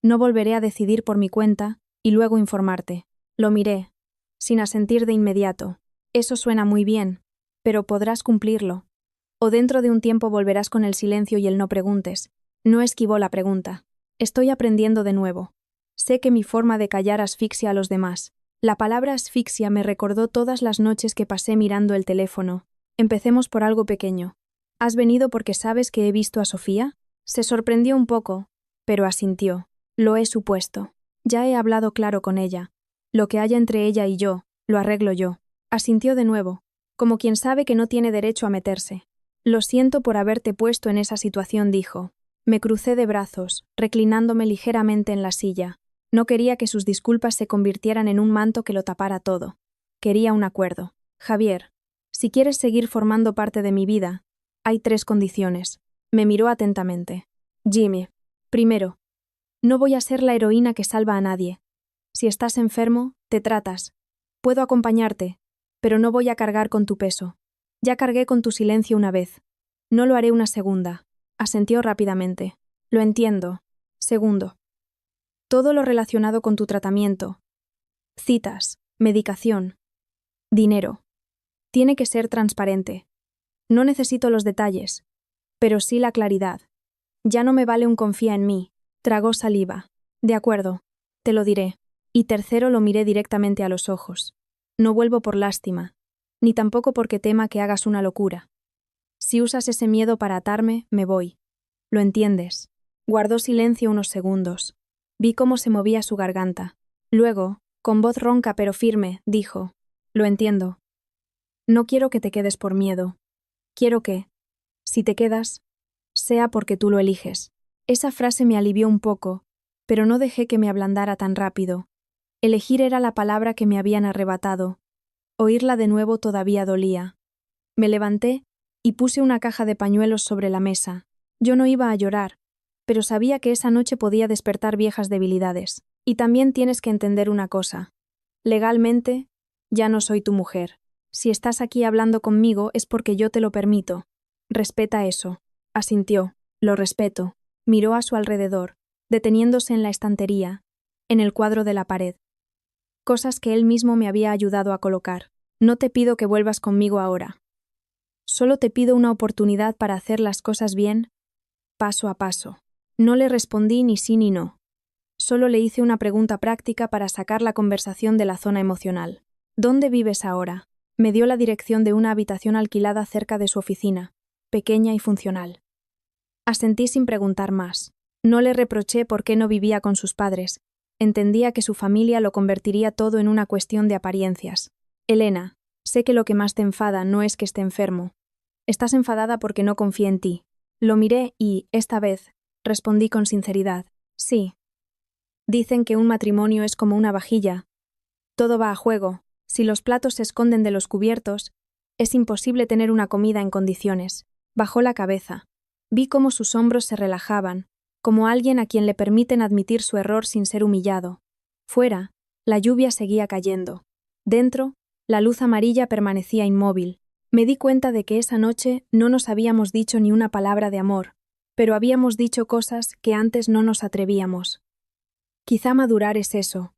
Speaker 1: No volveré a decidir por mi cuenta y luego informarte. Lo miré, sin asentir de inmediato. Eso suena muy bien, pero podrás cumplirlo. O dentro de un tiempo volverás con el silencio y el no preguntes. No esquivó la pregunta. Estoy aprendiendo de nuevo. Sé que mi forma de callar asfixia a los demás. La palabra asfixia me recordó todas las noches que pasé mirando el teléfono. Empecemos por algo pequeño. ¿Has venido porque sabes que he visto a Sofía? Se sorprendió un poco, pero asintió. Lo he supuesto. Ya he hablado claro con ella. Lo que haya entre ella y yo, lo arreglo yo. Asintió de nuevo, como quien sabe que no tiene derecho a meterse. Lo siento por haberte puesto en esa situación, dijo. Me crucé de brazos, reclinándome ligeramente en la silla. No quería que sus disculpas se convirtieran en un manto que lo tapara todo. Quería un acuerdo. Javier, si quieres seguir formando parte de mi vida, hay 3 condiciones. Me miró atentamente. Jimmy, primero, no voy a ser la heroína que salva a nadie. Si estás enfermo, te tratas. Puedo acompañarte, pero no voy a cargar con tu peso. Ya cargué con tu silencio una vez. No lo haré una segunda. Asintió rápidamente. Lo entiendo. Segundo, todo lo relacionado con tu tratamiento. Citas, medicación, dinero. Tiene que ser transparente. No necesito los detalles, pero sí la claridad. Ya no me vale un confía en mí. Tragó saliva. De acuerdo, te lo diré. Y tercero, lo miré directamente a los ojos. No vuelvo por lástima, ni tampoco porque tema que hagas una locura. Si usas ese miedo para atarme, me voy. ¿Lo entiendes? Guardó silencio unos segundos. Vi cómo se movía su garganta. Luego, con voz ronca pero firme, dijo: Lo entiendo. No quiero que te quedes por miedo. Quiero que, si te quedas, sea porque tú lo eliges. Esa frase me alivió un poco, pero no dejé que me ablandara tan rápido. Elegir era la palabra que me habían arrebatado. Oírla de nuevo todavía dolía. Me levanté y puse una caja de pañuelos sobre la mesa. Yo no iba a llorar, pero sabía que esa noche podía despertar viejas debilidades. Y también tienes que entender una cosa. Legalmente, ya no soy tu mujer. Si estás aquí hablando conmigo es porque yo te lo permito. Respeta eso. Asintió. Lo respeto. Miró a su alrededor, deteniéndose en la estantería, en el cuadro de la pared. Cosas que él mismo me había ayudado a colocar. No te pido que vuelvas conmigo ahora. Solo te pido una oportunidad para hacer las cosas bien, paso a paso. No le respondí ni sí ni no. Solo le hice una pregunta práctica para sacar la conversación de la zona emocional. ¿Dónde vives ahora? Me dio la dirección de una habitación alquilada cerca de su oficina, pequeña y funcional. Asentí sin preguntar más. No le reproché por qué no vivía con sus padres. Entendía que su familia lo convertiría todo en una cuestión de apariencias. Elena, sé que lo que más te enfada no es que esté enfermo. Estás enfadada porque no confía en ti. Lo miré y, esta vez, respondí con sinceridad. Sí. Dicen que un matrimonio es como una vajilla. Todo va a juego. Si los platos se esconden de los cubiertos, es imposible tener una comida en condiciones. Bajó la cabeza. Vi cómo sus hombros se relajaban, como alguien a quien le permiten admitir su error sin ser humillado. Fuera, la lluvia seguía cayendo. Dentro, la luz amarilla permanecía inmóvil. Me di cuenta de que esa noche no nos habíamos dicho ni una palabra de amor, pero habíamos dicho cosas que antes no nos atrevíamos. Quizá madurar es eso.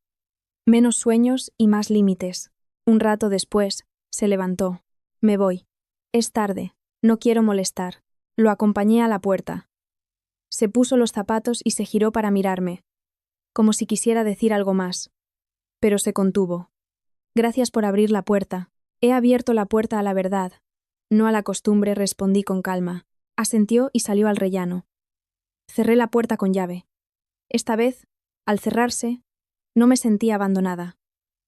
Speaker 1: Menos sueños y más límites. Un rato después, se levantó. Me voy. Es tarde. No quiero molestar. Lo acompañé a la puerta. Se puso los zapatos y se giró para mirarme, como si quisiera decir algo más. Pero se contuvo. Gracias por abrir la puerta. He abierto la puerta a la verdad. No a la costumbre, respondí con calma. Asintió y salió al rellano. Cerré la puerta con llave. Esta vez, al cerrarse, no me sentí abandonada.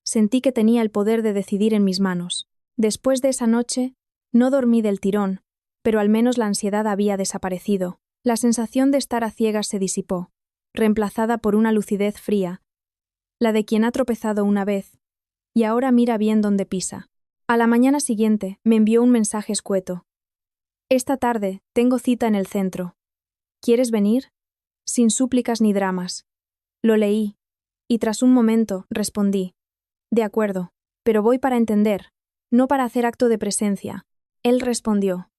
Speaker 1: Sentí que tenía el poder de decidir en mis manos. Después de esa noche, no dormí del tirón, pero al menos la ansiedad había desaparecido. La sensación de estar a ciegas se disipó, reemplazada por una lucidez fría, la de quien ha tropezado una vez, y ahora mira bien dónde pisa. A la mañana siguiente me envió un mensaje escueto. Esta tarde tengo cita en el centro. ¿Quieres venir? Sin súplicas ni dramas. Lo leí, y tras un momento respondí. De acuerdo, pero voy para entender, no para hacer acto de presencia. Él respondió.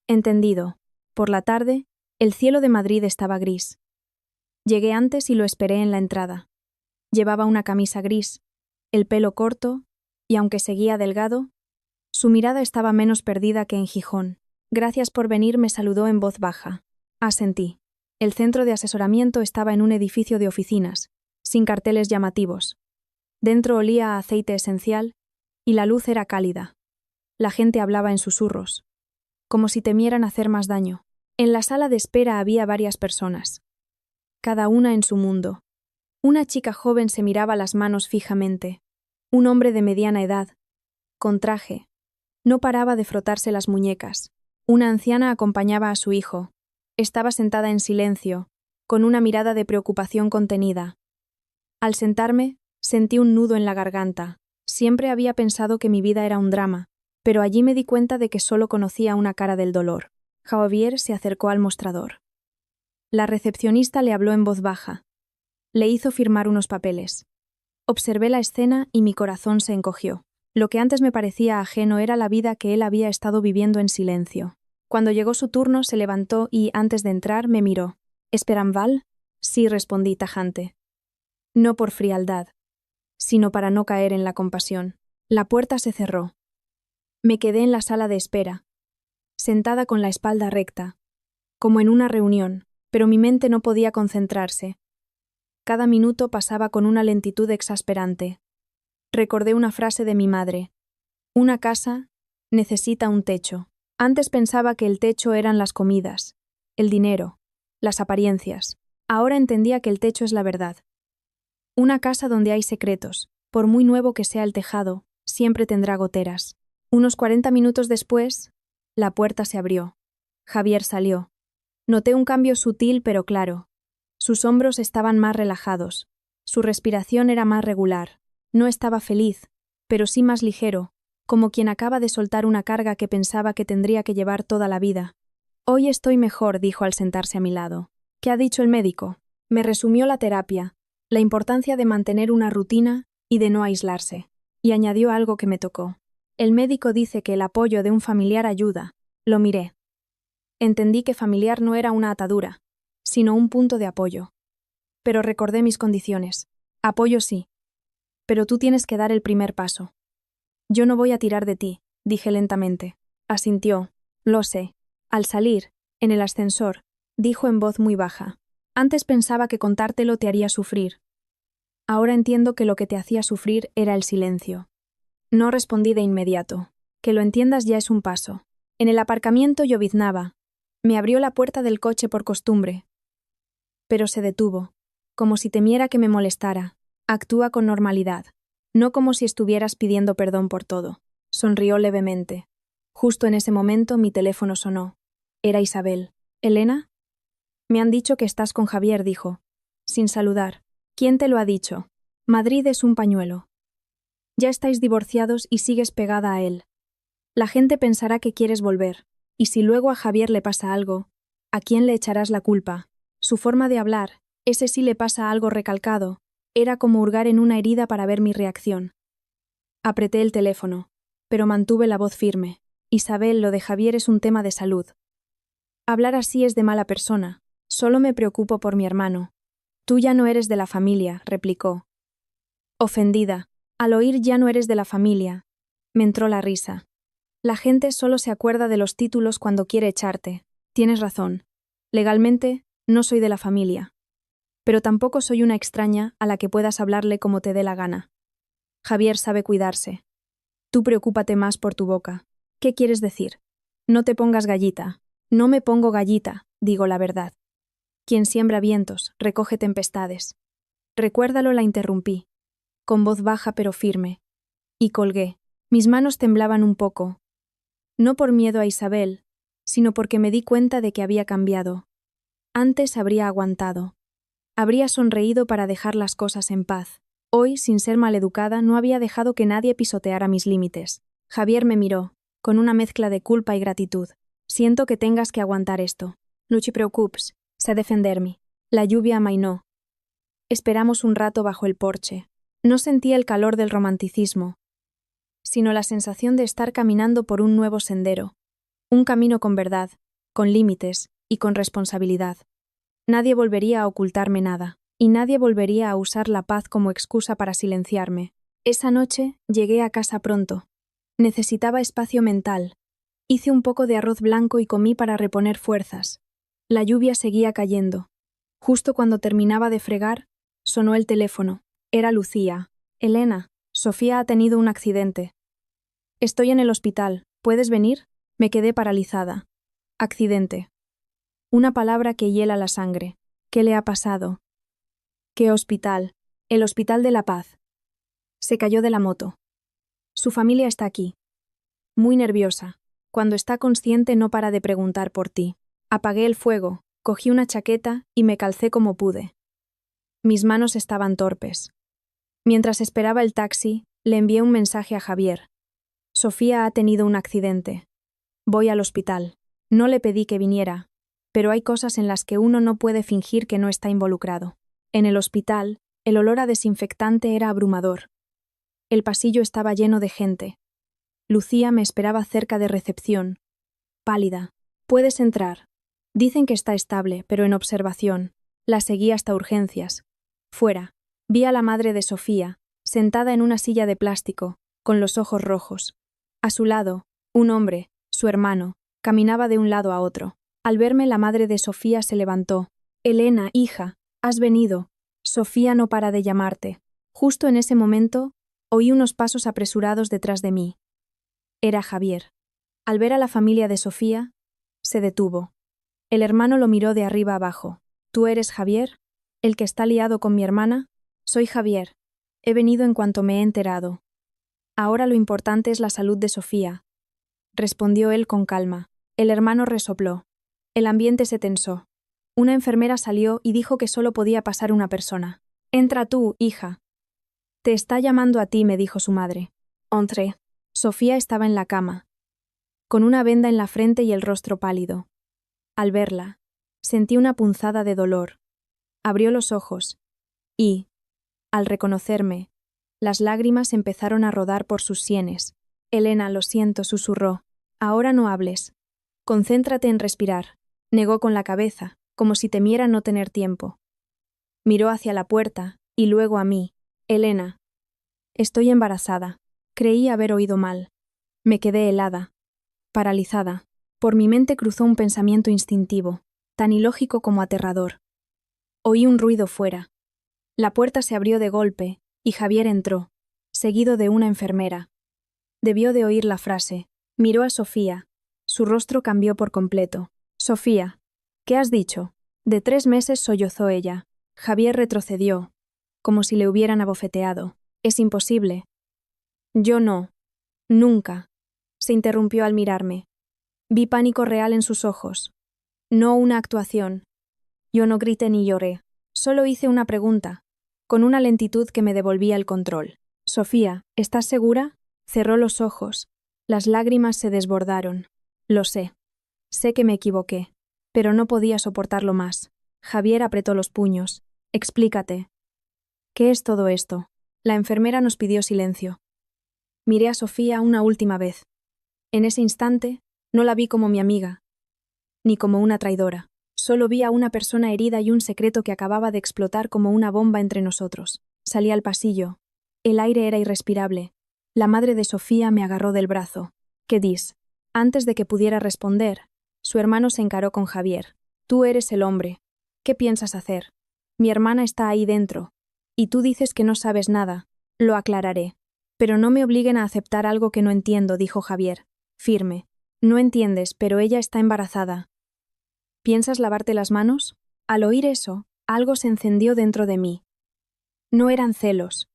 Speaker 1: Entendido. Por la tarde, el cielo de Madrid estaba gris. Llegué antes y lo esperé en la entrada. Llevaba una camisa gris, el pelo corto, y aunque seguía delgado, su mirada estaba menos perdida que en Gijón. Gracias por venir, me saludó en voz baja. Asentí. El centro de asesoramiento estaba en un edificio de oficinas, sin carteles llamativos. Dentro olía a aceite esencial, y la luz era cálida. La gente hablaba en susurros, como si temieran hacer más daño. En la sala de espera había varias personas, cada una en su mundo. Una chica joven se miraba las manos fijamente. Un hombre de mediana edad, con traje, no paraba de frotarse las muñecas. Una anciana acompañaba a su hijo. Estaba sentada en silencio, con una mirada de preocupación contenida. Al sentarme, sentí un nudo en la garganta. Siempre había pensado que mi vida era un drama, pero allí me di cuenta de que solo conocía una cara del dolor. Javier se acercó al mostrador. La recepcionista le habló en voz baja. Le hizo firmar unos papeles. Observé la escena y mi corazón se encogió. Lo que antes me parecía ajeno era la vida que él había estado viviendo en silencio. Cuando llegó su turno, se levantó y, antes de entrar, me miró. ¿Esperan Val? Sí, respondí tajante. No por frialdad, sino para no caer en la compasión. La puerta se cerró. Me quedé en la sala de espera, sentada con la espalda recta, como en una reunión, pero mi mente no podía concentrarse. Cada minuto pasaba con una lentitud exasperante. Recordé una frase de mi madre. Una casa necesita un techo. Antes pensaba que el techo eran las comidas, el dinero, las apariencias. Ahora entendía que el techo es la verdad. Una casa donde hay secretos, por muy nuevo que sea el tejado, siempre tendrá goteras. Unos 40 minutos después, la puerta se abrió. Javier salió. Noté un cambio sutil pero claro. Sus hombros estaban más relajados. Su respiración era más regular. No estaba feliz, pero sí más ligero, como quien acaba de soltar una carga que pensaba que tendría que llevar toda la vida. Hoy estoy mejor, dijo al sentarse a mi lado. ¿Qué ha dicho el médico? Me resumió la terapia, la importancia de mantener una rutina y de no aislarse. Y añadió algo que me tocó. El médico dice que el apoyo de un familiar ayuda. Lo miré. Entendí que familiar no era una atadura, sino un punto de apoyo. Pero recordé mis condiciones. Apoyo sí. Pero tú tienes que dar el primer paso. Yo no voy a tirar de ti, dije lentamente. Asintió. Lo sé. Al salir, en el ascensor, dijo en voz muy baja. Antes pensaba que contártelo te haría sufrir. Ahora entiendo que lo que te hacía sufrir era el silencio. No respondí de inmediato. Que lo entiendas ya es un paso. En el aparcamiento lloviznaba. Me abrió la puerta del coche por costumbre. Pero se detuvo, como si temiera que me molestara. Actúa con normalidad, no como si estuvieras pidiendo perdón por todo. Sonrió levemente. Justo en ese momento mi teléfono sonó. Era Isabel. ¿Elena? Me han dicho que estás con Javier, dijo, sin saludar. ¿Quién te lo ha dicho? Madrid es un pañuelo. Ya estáis divorciados y sigues pegada a él. La gente pensará que quieres volver, y si luego a Javier le pasa algo, ¿a quién le echarás la culpa? Su forma de hablar, ese sí le pasa algo recalcado, era como hurgar en una herida para ver mi reacción. Apreté el teléfono, pero mantuve la voz firme. Isabel, lo de Javier es un tema de salud. Hablar así es de mala persona. Solo me preocupo por mi hermano. Tú ya no eres de la familia, replicó. Ofendida, al oír ya no eres de la familia, me entró la risa. La gente solo se acuerda de los títulos cuando quiere echarte. Tienes razón. Legalmente, No soy de la familia. Pero tampoco soy una extraña a la que puedas hablarle como te dé la gana. Javier sabe cuidarse. Tú preocúpate más por tu boca. ¿Qué quieres decir? No te pongas gallita. No me pongo gallita, digo la verdad. Quien siembra vientos, recoge tempestades. Recuérdalo, la interrumpí, con voz baja pero firme. Y colgué. Mis manos temblaban un poco. No por miedo a Isabel, sino porque me di cuenta de que había cambiado. Antes habría aguantado. Habría sonreído para dejar las cosas en paz. Hoy, sin ser maleducada, no había dejado que nadie pisoteara mis límites. Javier me miró, con una mezcla de culpa y gratitud. Siento que tengas que aguantar esto. No te preocupes, sé defenderme. La lluvia amainó. Esperamos un rato bajo el porche. No sentía el calor del romanticismo, sino la sensación de estar caminando por un nuevo sendero. Un camino con verdad, con límites y con responsabilidad. Nadie volvería a ocultarme nada, y nadie volvería a usar la paz como excusa para silenciarme. Esa noche llegué a casa pronto. Necesitaba espacio mental. Hice un poco de arroz blanco y comí para reponer fuerzas. La lluvia seguía cayendo. Justo cuando terminaba de fregar, sonó el teléfono. Era Lucía. Elena, Sofía ha tenido un accidente. Estoy en el hospital. ¿Puedes venir? Me quedé paralizada. Accidente. Una palabra que hiela la sangre. ¿Qué le ha pasado? ¿Qué hospital? El Hospital de la Paz. Se cayó de la moto. Su familia está aquí. Muy nerviosa. Cuando está consciente no para de preguntar por ti. Apagué el fuego, cogí una chaqueta y me calcé como pude. Mis manos estaban torpes. Mientras esperaba el taxi, le envié un mensaje a Javier. Sofía ha tenido un accidente. Voy al hospital. No le pedí que viniera, pero hay cosas en las que uno no puede fingir que no está involucrado. En el hospital, el olor a desinfectante era abrumador. El pasillo estaba lleno de gente. Lucía me esperaba cerca de recepción. Pálida. Puedes entrar. Dicen que está estable, pero en observación. La seguí hasta urgencias. Fuera. Vi a la madre de Sofía, sentada en una silla de plástico, con los ojos rojos. A su lado, un hombre, su hermano, caminaba de un lado a otro. Al verme, la madre de Sofía se levantó. Elena, hija, has venido. Sofía no para de llamarte. Justo en ese momento, oí unos pasos apresurados detrás de mí. Era Javier. Al ver a la familia de Sofía, se detuvo. El hermano lo miró de arriba abajo. ¿Tú eres Javier? ¿El que está liado con mi hermana? Soy Javier. He venido en cuanto me he enterado. Ahora lo importante es la salud de Sofía, respondió él con calma. El hermano resopló. El ambiente se tensó. Una enfermera salió y dijo que solo podía pasar una persona. Entra tú, hija. Te está llamando a ti, me dijo su madre. Entré. Sofía estaba en la cama, con una venda en la frente y el rostro pálido. Al verla, sentí una punzada de dolor. Abrió los ojos y, al reconocerme, las lágrimas empezaron a rodar por sus sienes. Elena, lo siento, susurró. Ahora no hables. Concéntrate en respirar. Negó con la cabeza, como si temiera no tener tiempo. Miró hacia la puerta y luego a mí. Elena. Estoy embarazada. Creí haber oído mal. Me quedé helada, paralizada. Por mi mente cruzó un pensamiento instintivo, tan ilógico como aterrador. Oí un ruido fuera. La puerta se abrió de golpe y Javier entró, seguido de una enfermera. Debió de oír la frase. Miró a Sofía. Su rostro cambió por completo. Sofía, ¿qué has dicho? De 3 meses, sollozó ella. Javier retrocedió, como si le hubieran abofeteado. Es imposible. Yo no. Nunca. Se interrumpió al mirarme. Vi pánico real en sus ojos. No una actuación. Yo no grité ni lloré. Solo hice una pregunta, con una lentitud que me devolvía el control. Sofía, ¿estás segura? Cerró los ojos. Las lágrimas se desbordaron. Lo sé. Sé que me equivoqué, pero no podía soportarlo más. Javier apretó los puños. Explícate. ¿Qué es todo esto? La enfermera nos pidió silencio. Miré a Sofía una última vez. En ese instante, no la vi como mi amiga, ni como una traidora. Solo vi a una persona herida y un secreto que acababa de explotar como una bomba entre nosotros. Salí al pasillo. El aire era irrespirable. La madre de Sofía me agarró del brazo. ¿Qué dis? Antes de que pudiera responder, su hermano se encaró con Javier. Tú eres el hombre. ¿Qué piensas hacer? Mi hermana está ahí dentro. Y tú dices que no sabes nada. Lo aclararé. Pero no me obliguen a aceptar algo que no entiendo, dijo Javier, firme. No entiendes, pero ella está embarazada. ¿Piensas lavarte las manos? Al oír eso, algo se encendió dentro de mí. No eran celos.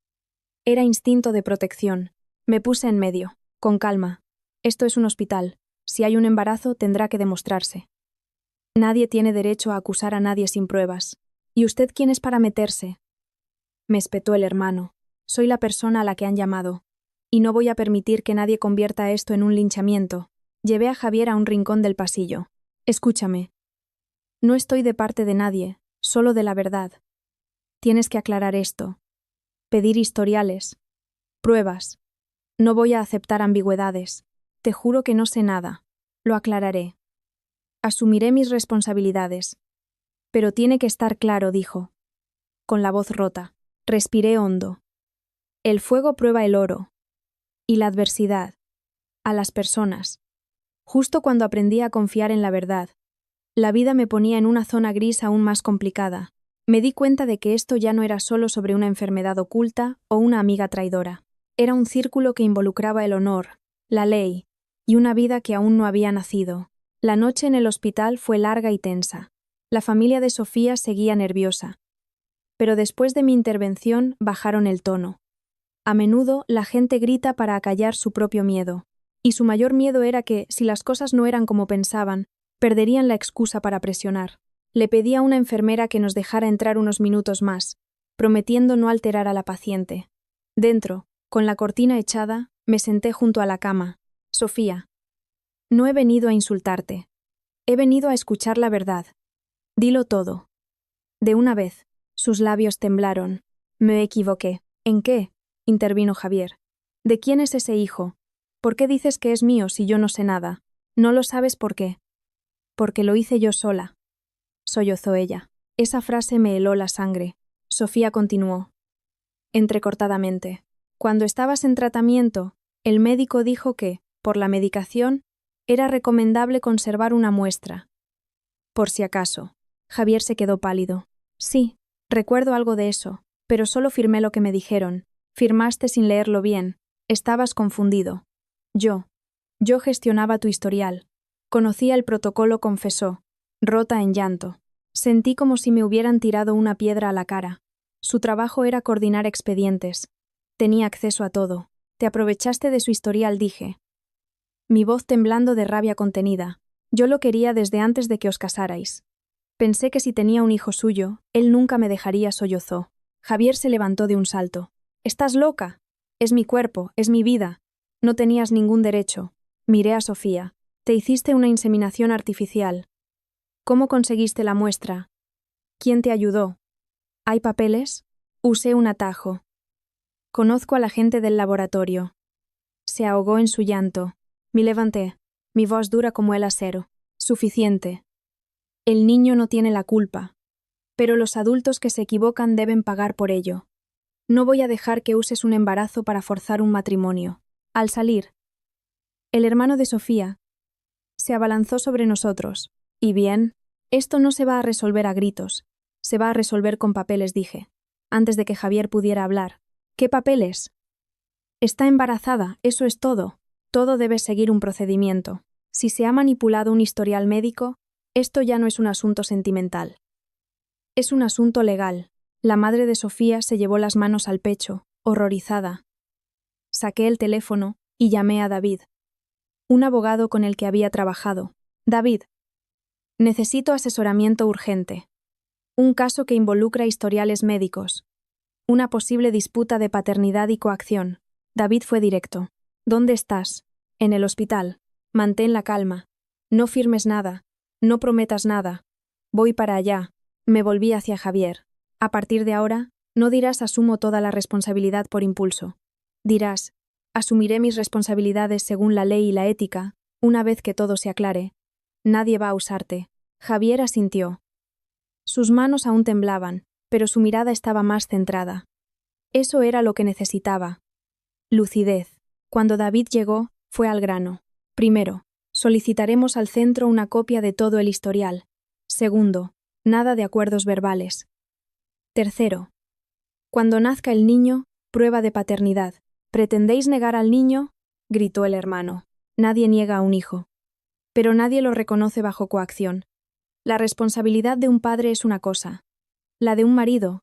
Speaker 1: Era instinto de protección. Me puse en medio. Con calma. Esto es un hospital. Si hay un embarazo, tendrá que demostrarse. Nadie tiene derecho a acusar a nadie sin pruebas. ¿Y usted quién es para meterse? Me espetó el hermano. Soy la persona a la que han llamado. Y no voy a permitir que nadie convierta esto en un linchamiento. Llevé a Javier a un rincón del pasillo. Escúchame. No estoy de parte de nadie, solo de la verdad. Tienes que aclarar esto. Pedir historiales. Pruebas. No voy a aceptar ambigüedades. Te juro que no sé nada. Lo aclararé. Asumiré mis responsabilidades. Pero tiene que estar claro, dijo. Con la voz rota. Respiré hondo. El fuego prueba el oro. Y la adversidad. A las personas. Justo cuando aprendí a confiar en la verdad, la vida me ponía en una zona gris aún más complicada. Me di cuenta de que esto ya no era solo sobre una enfermedad oculta o una amiga traidora. Era un círculo que involucraba el honor, la ley y una vida que aún no había nacido. La noche en el hospital fue larga y tensa. La familia de Sofía seguía nerviosa. Pero después de mi intervención bajaron el tono. A menudo la gente grita para acallar su propio miedo. Y su mayor miedo era que, si las cosas no eran como pensaban, perderían la excusa para presionar. Le pedí a una enfermera que nos dejara entrar unos minutos más, prometiendo no alterar a la paciente. Dentro, con la cortina echada, me senté junto a la cama. Sofía. No he venido a insultarte. He venido a escuchar la verdad. Dilo todo. De una vez, sus labios temblaron. Me equivoqué. ¿En qué? Intervino Javier. ¿De quién es ese hijo? ¿Por qué dices que es mío si yo no sé nada? No lo sabes por qué. Porque lo hice yo sola. Sollozó ella. Esa frase me heló la sangre. Sofía continuó. Entrecortadamente. Cuando estabas en tratamiento, el médico dijo que, por la medicación, era recomendable conservar una muestra. Por si acaso. Javier se quedó pálido. Sí, recuerdo algo de eso, pero solo firmé lo que me dijeron. Firmaste sin leerlo bien. Estabas confundido. Yo gestionaba tu historial. Conocía el protocolo, confesó, rota en llanto. Sentí como si me hubieran tirado una piedra a la cara. Su trabajo era coordinar expedientes. Tenía acceso a todo. Te aprovechaste de su historial, dije. Mi voz temblando de rabia contenida. Yo lo quería desde antes de que os casarais. Pensé que si tenía un hijo suyo, él nunca me dejaría, sollozó. Javier se levantó de un salto. ¿Estás loca? Es mi cuerpo, es mi vida. No tenías ningún derecho. Miré a Sofía. Te hiciste una inseminación artificial. ¿Cómo conseguiste la muestra? ¿Quién te ayudó? ¿Hay papeles? Usé un atajo. Conozco a la gente del laboratorio. Se ahogó en su llanto. Me levanté, mi voz dura como el acero. Suficiente. El niño no tiene la culpa. Pero los adultos que se equivocan deben pagar por ello. No voy a dejar que uses un embarazo para forzar un matrimonio. Al salir, el hermano de Sofía se abalanzó sobre nosotros. Y bien, esto no se va a resolver a gritos. Se va a resolver con papeles, dije. Antes de que Javier pudiera hablar. ¿Qué papeles? Está embarazada, eso es todo. Todo debe seguir un procedimiento. Si se ha manipulado un historial médico, esto ya no es un asunto sentimental. Es un asunto legal. La madre de Sofía se llevó las manos al pecho, horrorizada. Saqué el teléfono y llamé a David, un abogado con el que había trabajado. David, necesito asesoramiento urgente. Un caso que involucra historiales médicos. Una posible disputa de paternidad y coacción. David fue directo. ¿Dónde estás? En el hospital. Mantén la calma. No firmes nada. No prometas nada. Voy para allá. Me volví hacia Javier. A partir de ahora, no dirás asumo toda la responsabilidad por impulso. Dirás, asumiré mis responsabilidades según la ley y la ética, una vez que todo se aclare. Nadie va a usarte. Javier asintió. Sus manos aún temblaban, pero su mirada estaba más centrada. Eso era lo que necesitaba. Lucidez. Cuando David llegó, fue al grano. Primero, solicitaremos al centro una copia de todo el historial. Segundo, Nada de acuerdos verbales. Tercero. Cuando nazca el niño, prueba de paternidad. ¿Pretendéis negar al niño? Gritó el hermano. Nadie niega a un hijo. Pero nadie lo reconoce bajo coacción. La responsabilidad de un padre es una cosa. La de un marido,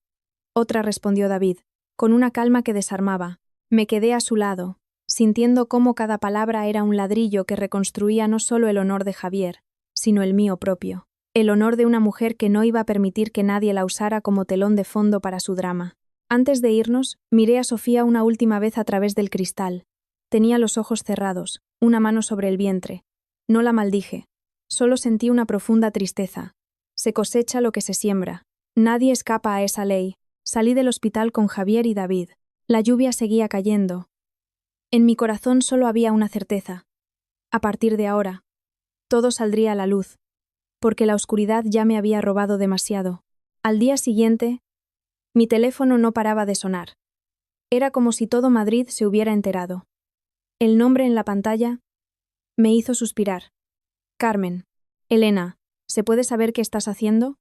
Speaker 1: otra, respondió David, con una calma que desarmaba. Me quedé a su lado, sintiendo cómo cada palabra era un ladrillo que reconstruía no solo el honor de Javier, sino el mío propio. El honor de una mujer que no iba a permitir que nadie la usara como telón de fondo para su drama. Antes de irnos, miré a Sofía una última vez a través del cristal. Tenía los ojos cerrados, una mano sobre el vientre. No la maldije. Solo sentí una profunda tristeza. Se cosecha lo que se siembra. Nadie escapa a esa ley. Salí del hospital con Javier y David. La lluvia seguía cayendo. En mi corazón solo había una certeza. A partir de ahora, todo saldría a la luz, porque la oscuridad ya me había robado demasiado. Al día siguiente, mi teléfono no paraba de sonar. Era como si todo Madrid se hubiera enterado. El nombre en la pantalla me hizo suspirar. Carmen. Elena, ¿se puede saber qué estás haciendo?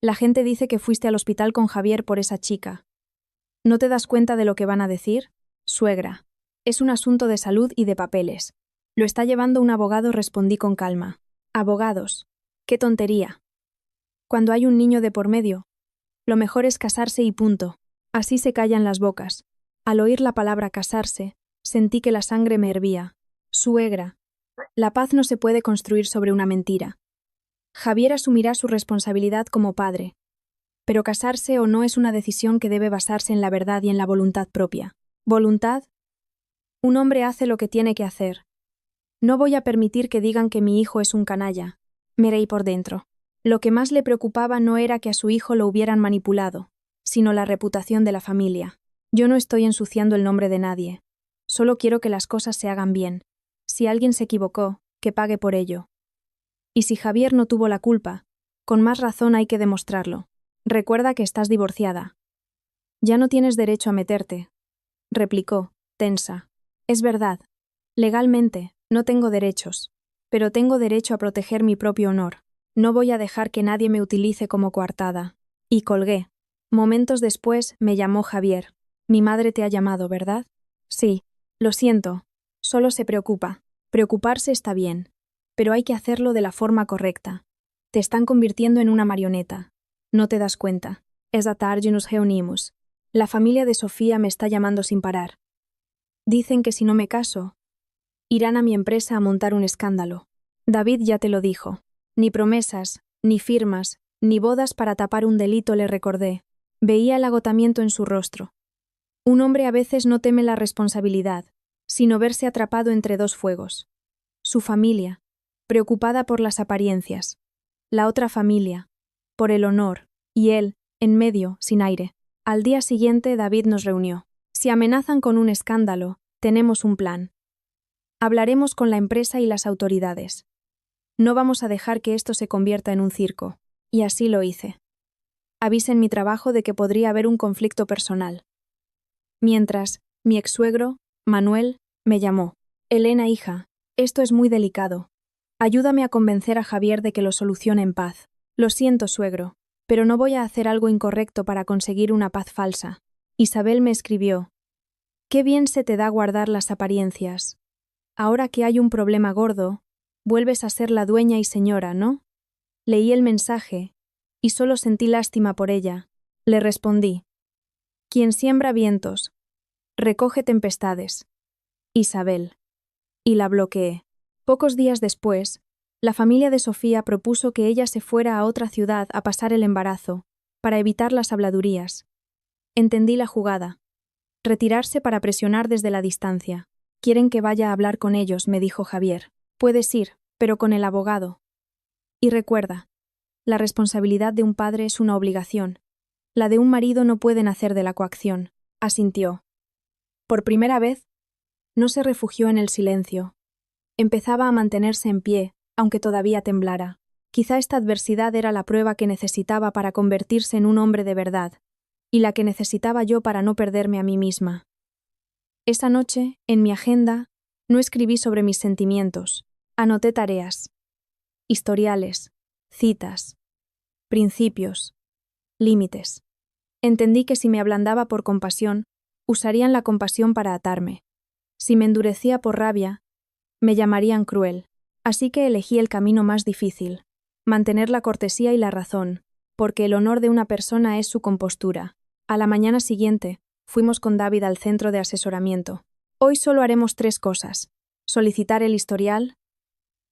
Speaker 1: La gente dice que fuiste al hospital con Javier por esa chica. ¿No te das cuenta de lo que van a decir? Suegra. Es un asunto de salud y de papeles. Lo está llevando un abogado, respondí con calma. Abogados. ¡Qué tontería! Cuando hay un niño de por medio, lo mejor es casarse y punto. Así se callan las bocas. Al oír la palabra casarse, sentí que la sangre me hervía. Suegra. La paz no se puede construir sobre una mentira. Javier asumirá su responsabilidad como padre. Pero casarse o no es una decisión que debe basarse en la verdad y en la voluntad propia. ¿Voluntad? Un hombre hace lo que tiene que hacer. No voy a permitir que digan que mi hijo es un canalla. Me reí por dentro. Lo que más le preocupaba no era que a su hijo lo hubieran manipulado, sino la reputación de la familia. Yo no estoy ensuciando el nombre de nadie. Solo quiero que las cosas se hagan bien. Si alguien se equivocó, que pague por ello. Y si Javier no tuvo la culpa, con más razón hay que demostrarlo. Recuerda que estás divorciada. Ya no tienes derecho a meterte, replicó, tensa. Es verdad. Legalmente, no tengo derechos, pero tengo derecho a proteger mi propio honor. No voy a dejar que nadie me utilice como coartada. Y colgué. Momentos después me llamó Javier. Mi madre te ha llamado, ¿verdad? Sí. Lo siento. Solo se preocupa. Preocuparse está bien, pero hay que hacerlo de la forma correcta. Te están convirtiendo en una marioneta. No te das cuenta. Esa tarde nos reunimos. La familia de Sofía me está llamando sin parar. Dicen que si no me caso, irán a mi empresa a montar un escándalo. David ya te lo dijo. Ni promesas, ni firmas, ni bodas para tapar un delito, le recordé. Veía el agotamiento en su rostro. Un hombre a veces no teme la responsabilidad, sino verse atrapado entre dos fuegos. Su familia, preocupada por las apariencias. La otra familia, por el honor, y él, en medio, sin aire. Al día siguiente David nos reunió. Si amenazan con un escándalo, tenemos un plan. Hablaremos con la empresa y las autoridades. No vamos a dejar que esto se convierta en un circo. Y así lo hice. Avisé en mi trabajo de que podría haber un conflicto personal. Mientras, mi ex-suegro, Manuel, me llamó. Elena, hija, esto es muy delicado. Ayúdame a convencer a Javier de que lo solucione en paz. Lo siento, suegro, pero no voy a hacer algo incorrecto para conseguir una paz falsa. Isabel me escribió. Qué bien se te da guardar las apariencias. Ahora que hay un problema gordo, vuelves a ser la dueña y señora, ¿no? Leí el mensaje, y solo sentí lástima por ella. Le respondí. Quien siembra vientos, recoge tempestades. Isabel. Y la bloqueé. Pocos días después, la familia de Sofía propuso que ella se fuera a otra ciudad a pasar el embarazo, para evitar las habladurías. Entendí la jugada. Retirarse para presionar desde la distancia. Quieren que vaya a hablar con ellos, me dijo Javier. Puedes ir, pero con el abogado. Y recuerda, la responsabilidad de un padre es una obligación. La de un marido no puede nacer de la coacción. Asintió. Por primera vez, no se refugió en el silencio. Empezaba a mantenerse en pie, aunque todavía temblara. Quizá esta adversidad era la prueba que necesitaba para convertirse en un hombre de verdad, y la que necesitaba yo para no perderme a mí misma. Esa noche, en mi agenda, no escribí sobre mis sentimientos. Anoté tareas, historiales, citas. principios, límites. Entendí que si me ablandaba por compasión, usarían la compasión para atarme. Si me endurecía por rabia, me llamarían cruel. Así que elegí el camino más difícil, mantener la cortesía y la razón, porque el honor de una persona es su compostura. A la mañana siguiente, fuimos con David al centro de asesoramiento. Hoy solo haremos 3 cosas: solicitar el historial,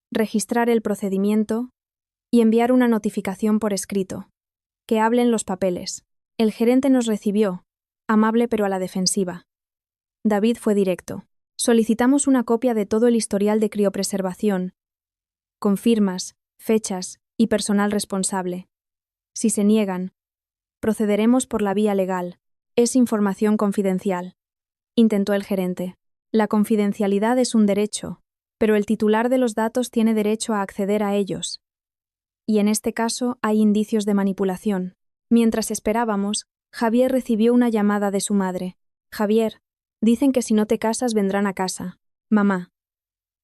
Speaker 1: registrar el procedimiento y enviar una notificación por escrito. Que hablen los papeles. El gerente nos recibió, amable pero a la defensiva. David fue directo. Solicitamos una copia de todo el historial de criopreservación, con firmas, fechas y personal responsable. Si se niegan, procederemos por la vía legal. Es información confidencial, intentó el gerente. La confidencialidad es un derecho, pero el titular de los datos tiene derecho a acceder a ellos. Y en este caso hay indicios de manipulación. Mientras esperábamos, Javier recibió una llamada de su madre. Javier, dicen que si no te casas vendrán a casa. Mamá.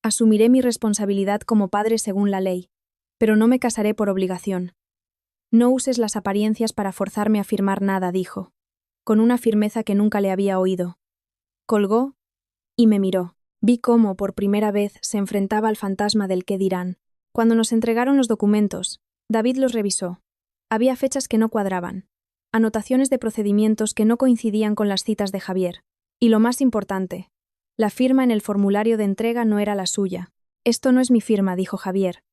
Speaker 1: Asumiré mi responsabilidad como padre según la ley, pero no me casaré por obligación. No uses las apariencias para forzarme a firmar nada, dijo, con una firmeza que nunca le había oído. Colgó y me miró. Vi cómo, por primera vez, se enfrentaba al fantasma del qué dirán. Cuando nos entregaron los documentos, David los revisó. Había fechas que no cuadraban, anotaciones de procedimientos que no coincidían con las citas de Javier. Y lo más importante, la firma en el formulario de entrega no era la suya. Esto no es mi firma, dijo Javier.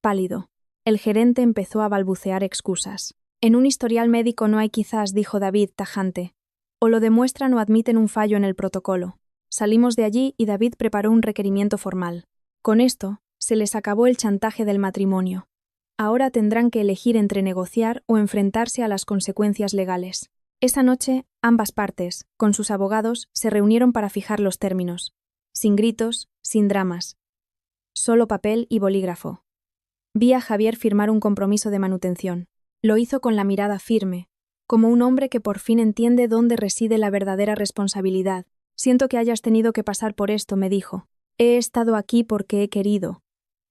Speaker 1: Pálido. El gerente empezó a balbucear excusas. En un historial médico no hay quizás, dijo David tajante. O lo demuestran o admiten un fallo en el protocolo. Salimos de allí y David preparó un requerimiento formal. Con esto, se les acabó el chantaje del matrimonio. Ahora tendrán que elegir entre negociar o enfrentarse a las consecuencias legales. Esa noche, ambas partes, con sus abogados, se reunieron para fijar los términos. Sin gritos, sin dramas. Solo papel y bolígrafo. Vi a Javier firmar un compromiso de manutención. Lo hizo con la mirada firme, como un hombre que por fin entiende dónde reside la verdadera responsabilidad. Siento que hayas tenido que pasar por esto, me dijo. He estado aquí porque he querido,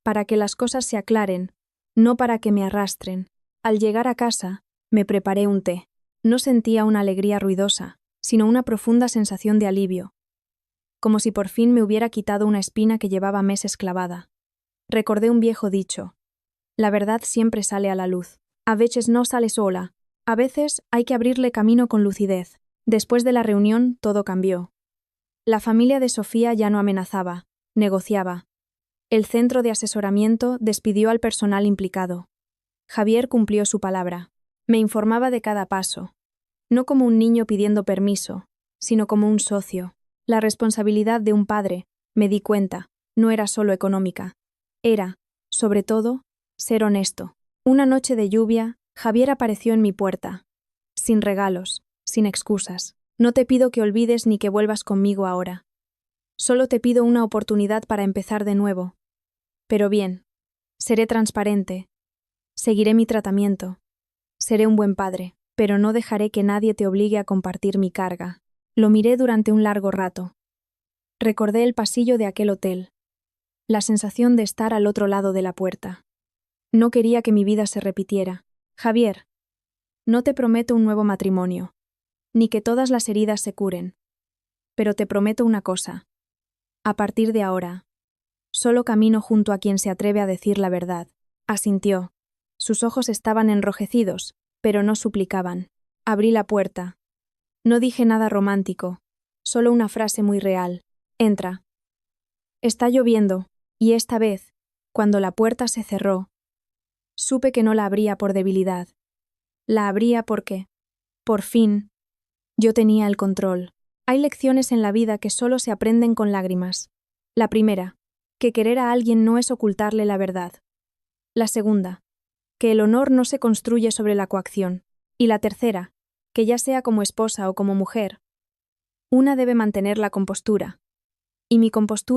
Speaker 1: para que las cosas se aclaren, no para que me arrastren. Al llegar a casa, me preparé un té. No sentía una alegría ruidosa, sino una profunda sensación de alivio, como si por fin me hubiera quitado una espina que llevaba meses clavada. Recordé un viejo dicho: la verdad siempre sale a la luz. A veces no sale sola, a veces hay que abrirle camino con lucidez. Después de la reunión, todo cambió. La familia de Sofía ya no amenazaba, negociaba. El centro de asesoramiento despidió al personal implicado. Javier cumplió su palabra. Me informaba de cada paso, no como un niño pidiendo permiso, sino como un socio. La responsabilidad de un padre, me di cuenta, no era solo económica. Era, sobre todo, ser honesto. Una noche de lluvia, Javier apareció en mi puerta. Sin regalos, sin excusas. No te pido que olvides ni que vuelvas conmigo ahora. Solo te pido una oportunidad para empezar de nuevo. Pero bien, seré transparente. Seguiré mi tratamiento. Seré un buen padre, pero no dejaré que nadie te obligue a compartir mi carga. Lo miré durante un largo rato. Recordé el pasillo de aquel hotel, la sensación de estar al otro lado de la puerta. No quería que mi vida se repitiera. Javier, no te prometo un nuevo matrimonio, ni que todas las heridas se curen. Pero te prometo una cosa. A partir de ahora, solo camino junto a quien se atreve a decir la verdad. Asintió. Sus ojos estaban enrojecidos, pero no suplicaban. Abrí la puerta. No dije nada romántico, solo una frase muy real. Entra. Está lloviendo, y esta vez, cuando la puerta se cerró, supe que no la abría por debilidad. La abría porque, por fin, yo tenía el control. Hay lecciones en la vida que solo se aprenden con lágrimas. La primera, que querer a alguien no es ocultarle la verdad. La segunda, que el honor no se construye sobre la coacción. Y la tercera, que ya sea como esposa o como mujer, una debe mantener la compostura. Y mi compostura